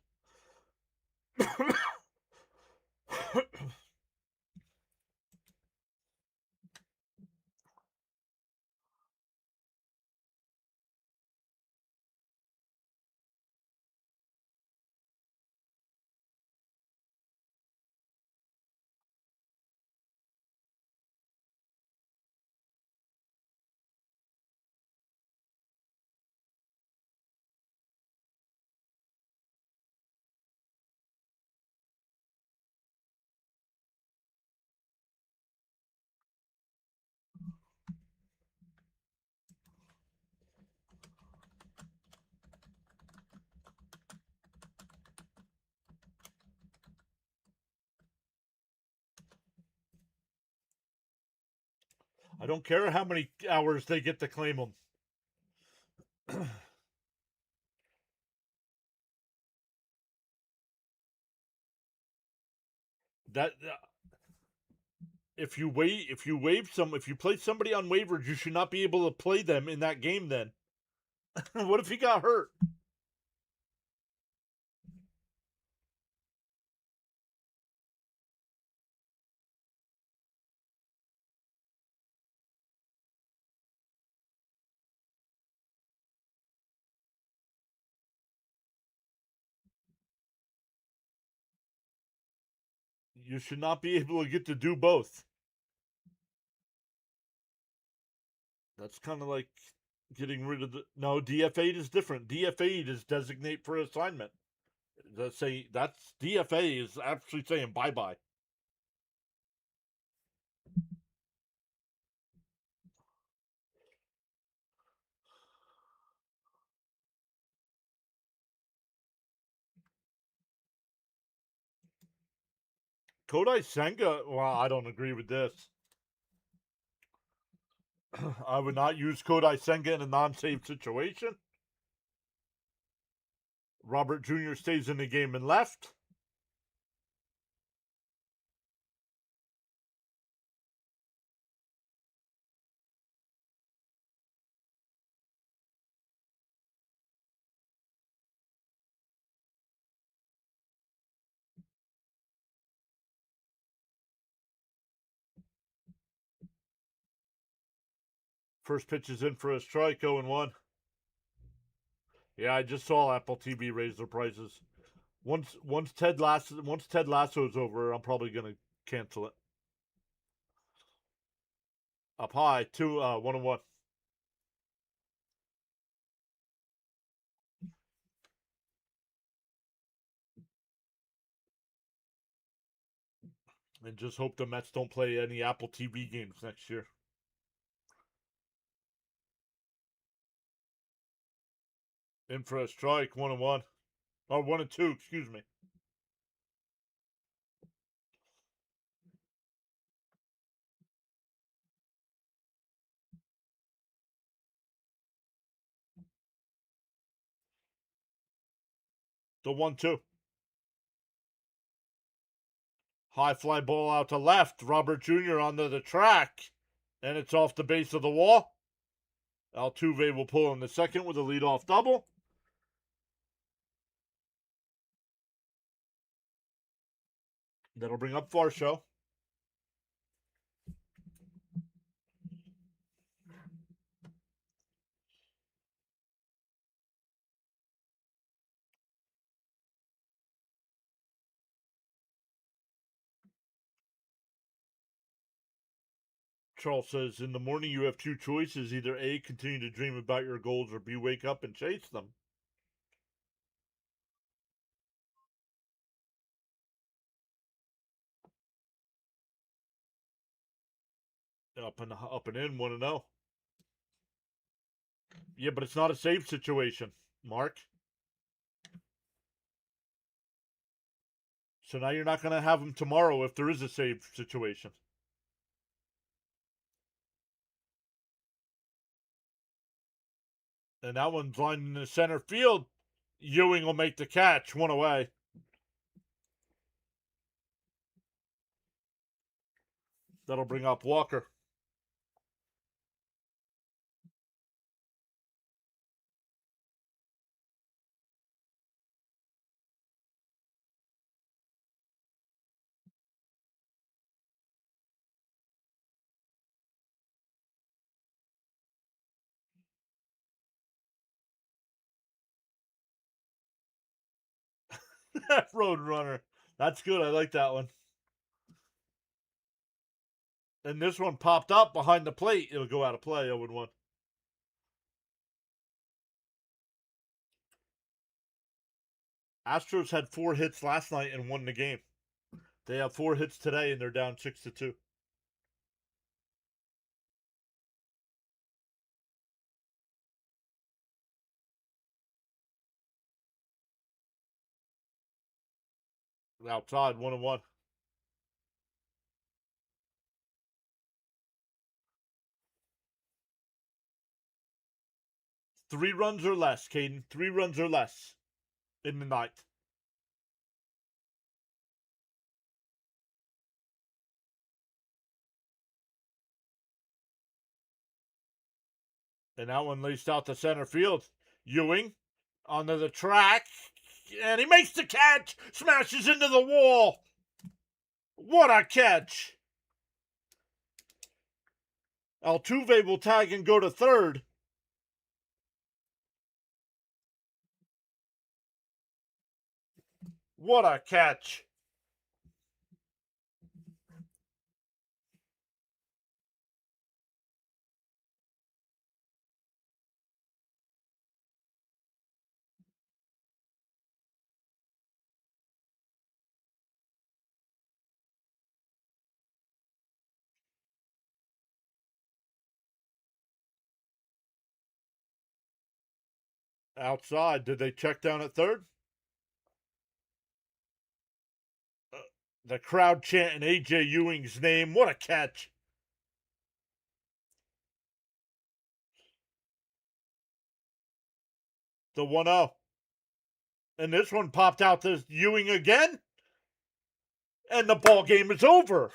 I don't care how many hours they get to claim them. That if you play somebody on waivers, you should not be able to play them in that game. Then, what if he got hurt? You should not be able to get to do both. That's kind of like getting rid of the no DFA is different. DFA is designate for assignment. That's DFA is actually saying bye bye. Kodai Senga. Well, I don't agree with this. I would not use Kodai Senga in a non-save situation. Robert Jr. stays in the game and left. First pitch is in for a strike, 0-1. Yeah, I just saw Apple TV raise their prices. Once Ted Lasso's over, I'm probably gonna cancel it. Up high, 1-1. And just hope the Mets don't play any Apple TV games next year. In for a strike, 1-1. Or 1-2, excuse me. The 1-2. High fly ball out to left. Robert Jr. onto the track. And it's off the base of the wall. Altuve will pull in the second with a leadoff double. That'll bring up Varsho. Charles says, in the morning you have two choices. Either A, continue to dream about your goals, or B, wake up and chase them. Up and in, 1-0. Yeah, but it's not a save situation, Mark. So now you're not going to have him tomorrow if there is a save situation. And that one's lined in the center field. Ewing will make the catch, one away. That'll bring up Walker. Road runner. That's good. I like that one. And this one popped up behind the plate. It'll go out of play, 0-1. Astros had 4 hits last night and won the game. They have 4 hits today and they're down 6-2. Outside, 1-1. 3 runs or less, Caden. 3 runs or less in the ninth. And that one laced out to center field. Ewing onto the track. And he makes the catch. Smashes into the wall. What a catch. Altuve will tag and go to third. What a catch. Outside. Did they check down at third? The crowd chanting A.J. Ewing's name. What a catch. The 1-0. And this one popped out to Ewing again. And the ball game is over.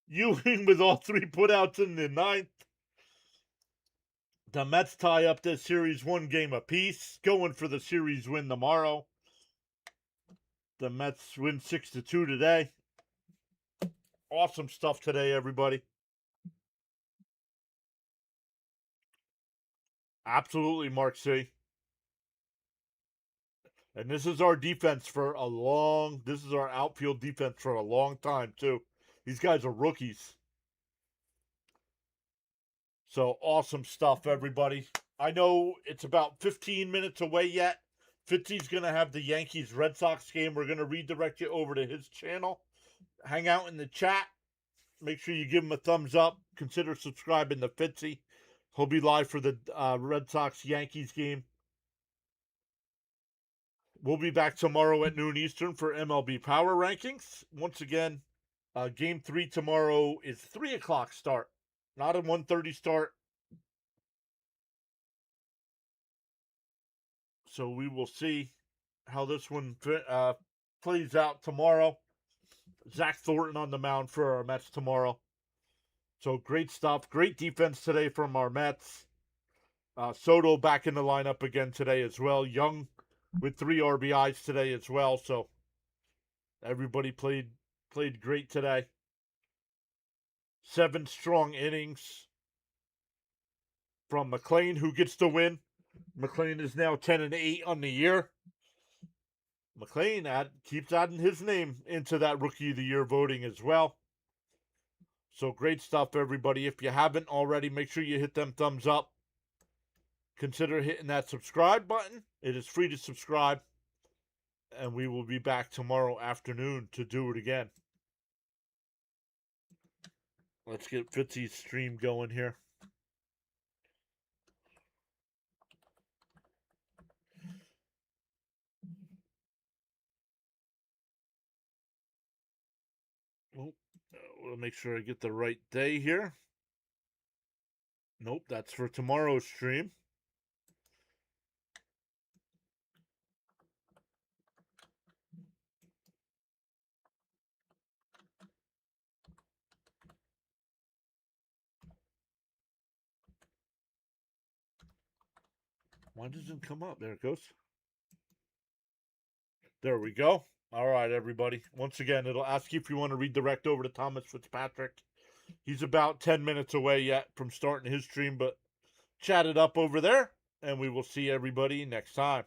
Ewing with all 3 putouts in the ninth. The Mets tie up this series 1 game apiece, going for the series win tomorrow. The Mets win 6-2 today. Awesome stuff today, everybody. Absolutely, Mark C. And this is our defense for a long. This is our outfield defense for a long time too. These guys are rookies. So awesome stuff, everybody. I know it's about 15 minutes away yet. Fitzy's going to have the Yankees Red Sox game. We're going to redirect you over to his channel. Hang out in the chat. Make sure you give him a thumbs up. Consider subscribing to Fitzy. He'll be live for the Red Sox Yankees game. We'll be back tomorrow at noon Eastern for MLB Power Rankings. Once again, Game 3 tomorrow is 3 o'clock start, not a 1:30 start. So we will see how this one plays out tomorrow. Zach Thornton on the mound for our Mets tomorrow. So great stuff. Great defense today from our Mets. Soto back in the lineup again today as well. Young with 3 RBIs today as well. So everybody played great today. 7 strong innings from McLean, who gets the win. McLean is now 10-8 on the year. McLean keeps adding his name into that Rookie of the Year voting as well. So great stuff, everybody. If you haven't already, make sure you hit them thumbs up. Consider hitting that subscribe button. It is free to subscribe. And we will be back tomorrow afternoon to do it again. Let's get Fitzy's stream going here. We'll make sure I get the right day here. Nope, that's for tomorrow's stream. Why doesn't it come up? There it goes. There we go. All right, everybody. Once again, it'll ask you if you want to redirect over to Thomas Fitzpatrick. He's about 10 minutes away yet from starting his stream, but chat it up over there, and we will see everybody next time.